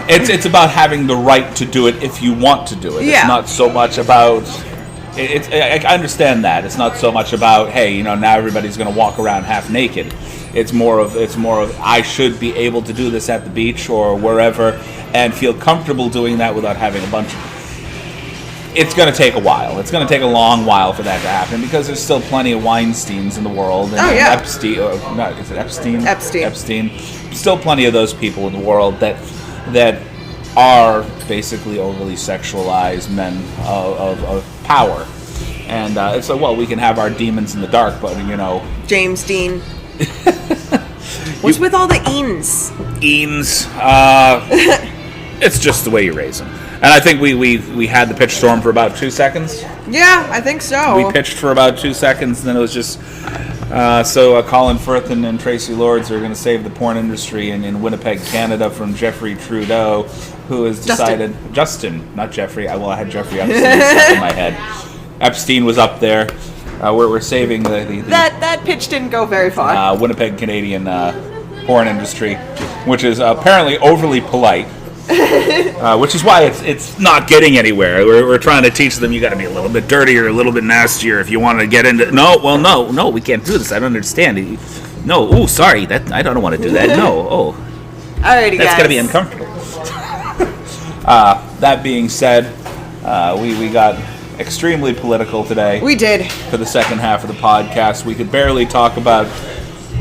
It's about having the right to do it if you want to do it. Yeah. It's not so much about. I understand that. It's not so much about, hey, now everybody's going to walk around half naked. It's more of I should be able to do this at the beach or wherever and feel comfortable doing that without having a bunch of. It's going to take a while. It's going to take a long while for that to happen, because there's still plenty of Weinsteins in the world. And Epstein, is it Epstein? Epstein. Still plenty of those people in the world that are basically overly sexualized men of power. And it's like, well, we can have our demons in the dark, but James Dean. What's with all the Eans? It's just the way you raise them. And I think we had the pitch storm for about 2 seconds. Yeah, I think so. We pitched for about 2 seconds, and then it was just... So Colin Firth and Tracy Lords are going to save the porn industry in Winnipeg, Canada, from Jeffrey Trudeau, who has decided... Justin, not Jeffrey. I had Jeffrey Epstein in my head. Epstein was up there. We're saving the That pitch didn't go very far. Winnipeg, Canadian porn industry, which is apparently overly polite. Which is why it's not getting anywhere. We're trying to teach them you got to be a little bit dirtier, a little bit nastier if you want to get into. No, we can't do this. I don't understand. No, sorry, I don't want to do that. No, alrighty, that's guys. gonna be uncomfortable. That being said, we got extremely political today. We did. For the second half of the podcast, we could barely talk about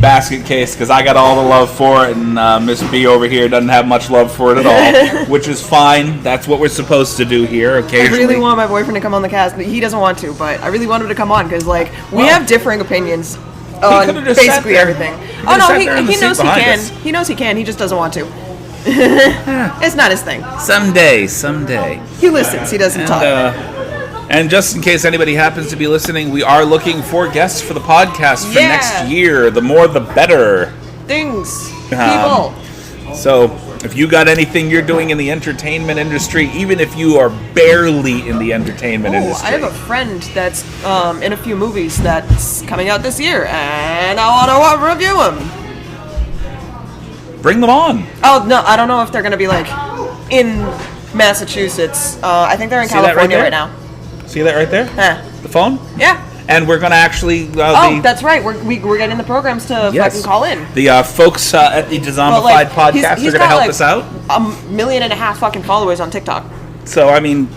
Basket Case because I got all the love for it, and Miss B over here doesn't have much love for it at all, which is fine. That's what we're supposed to do here occasionally. I really want my boyfriend to come on the cast, but he doesn't want to. But I really want him to come on because, we have differing opinions on basically everything. Oh no, he knows he can. He knows he can. He just doesn't want to. It's not his thing. Someday. He listens. He doesn't talk. And just in case anybody happens to be listening, we are looking for guests for the podcast for next year. The more, the better. Things. People. So, if you got anything you're doing in the entertainment industry, even if you are barely in the entertainment industry. I have a friend that's in a few movies that's coming out this year, and I want to review them. Bring them on. Oh, no, I don't know if they're going to be, in Massachusetts. I think they're in California right now. See that right there? The phone? Yeah. And we're going to actually... that's right. We're getting the programs to fucking call in. The folks at the Dizombified podcast are going to help us out. 1.5 million fucking followers on TikTok. So,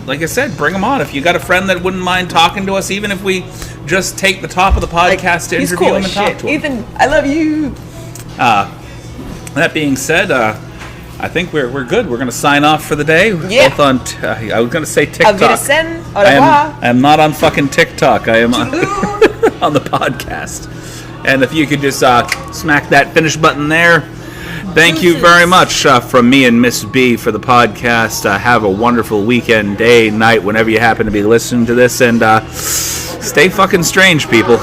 like I said, bring them on. If you got a friend that wouldn't mind talking to us, even if we just take the top of the podcast to interview him and talk to him. Ethan, I love you. That being said, I think we're good. We're going to sign off for the day. Yeah. Both on, I was going to say TikTok. I am not on fucking TikTok. I am on the podcast. And if you could just smack that finish button there. Thank you very much from me and Miss B for the podcast. Have a wonderful weekend, day, night, whenever you happen to be listening to this. And stay fucking strange, people.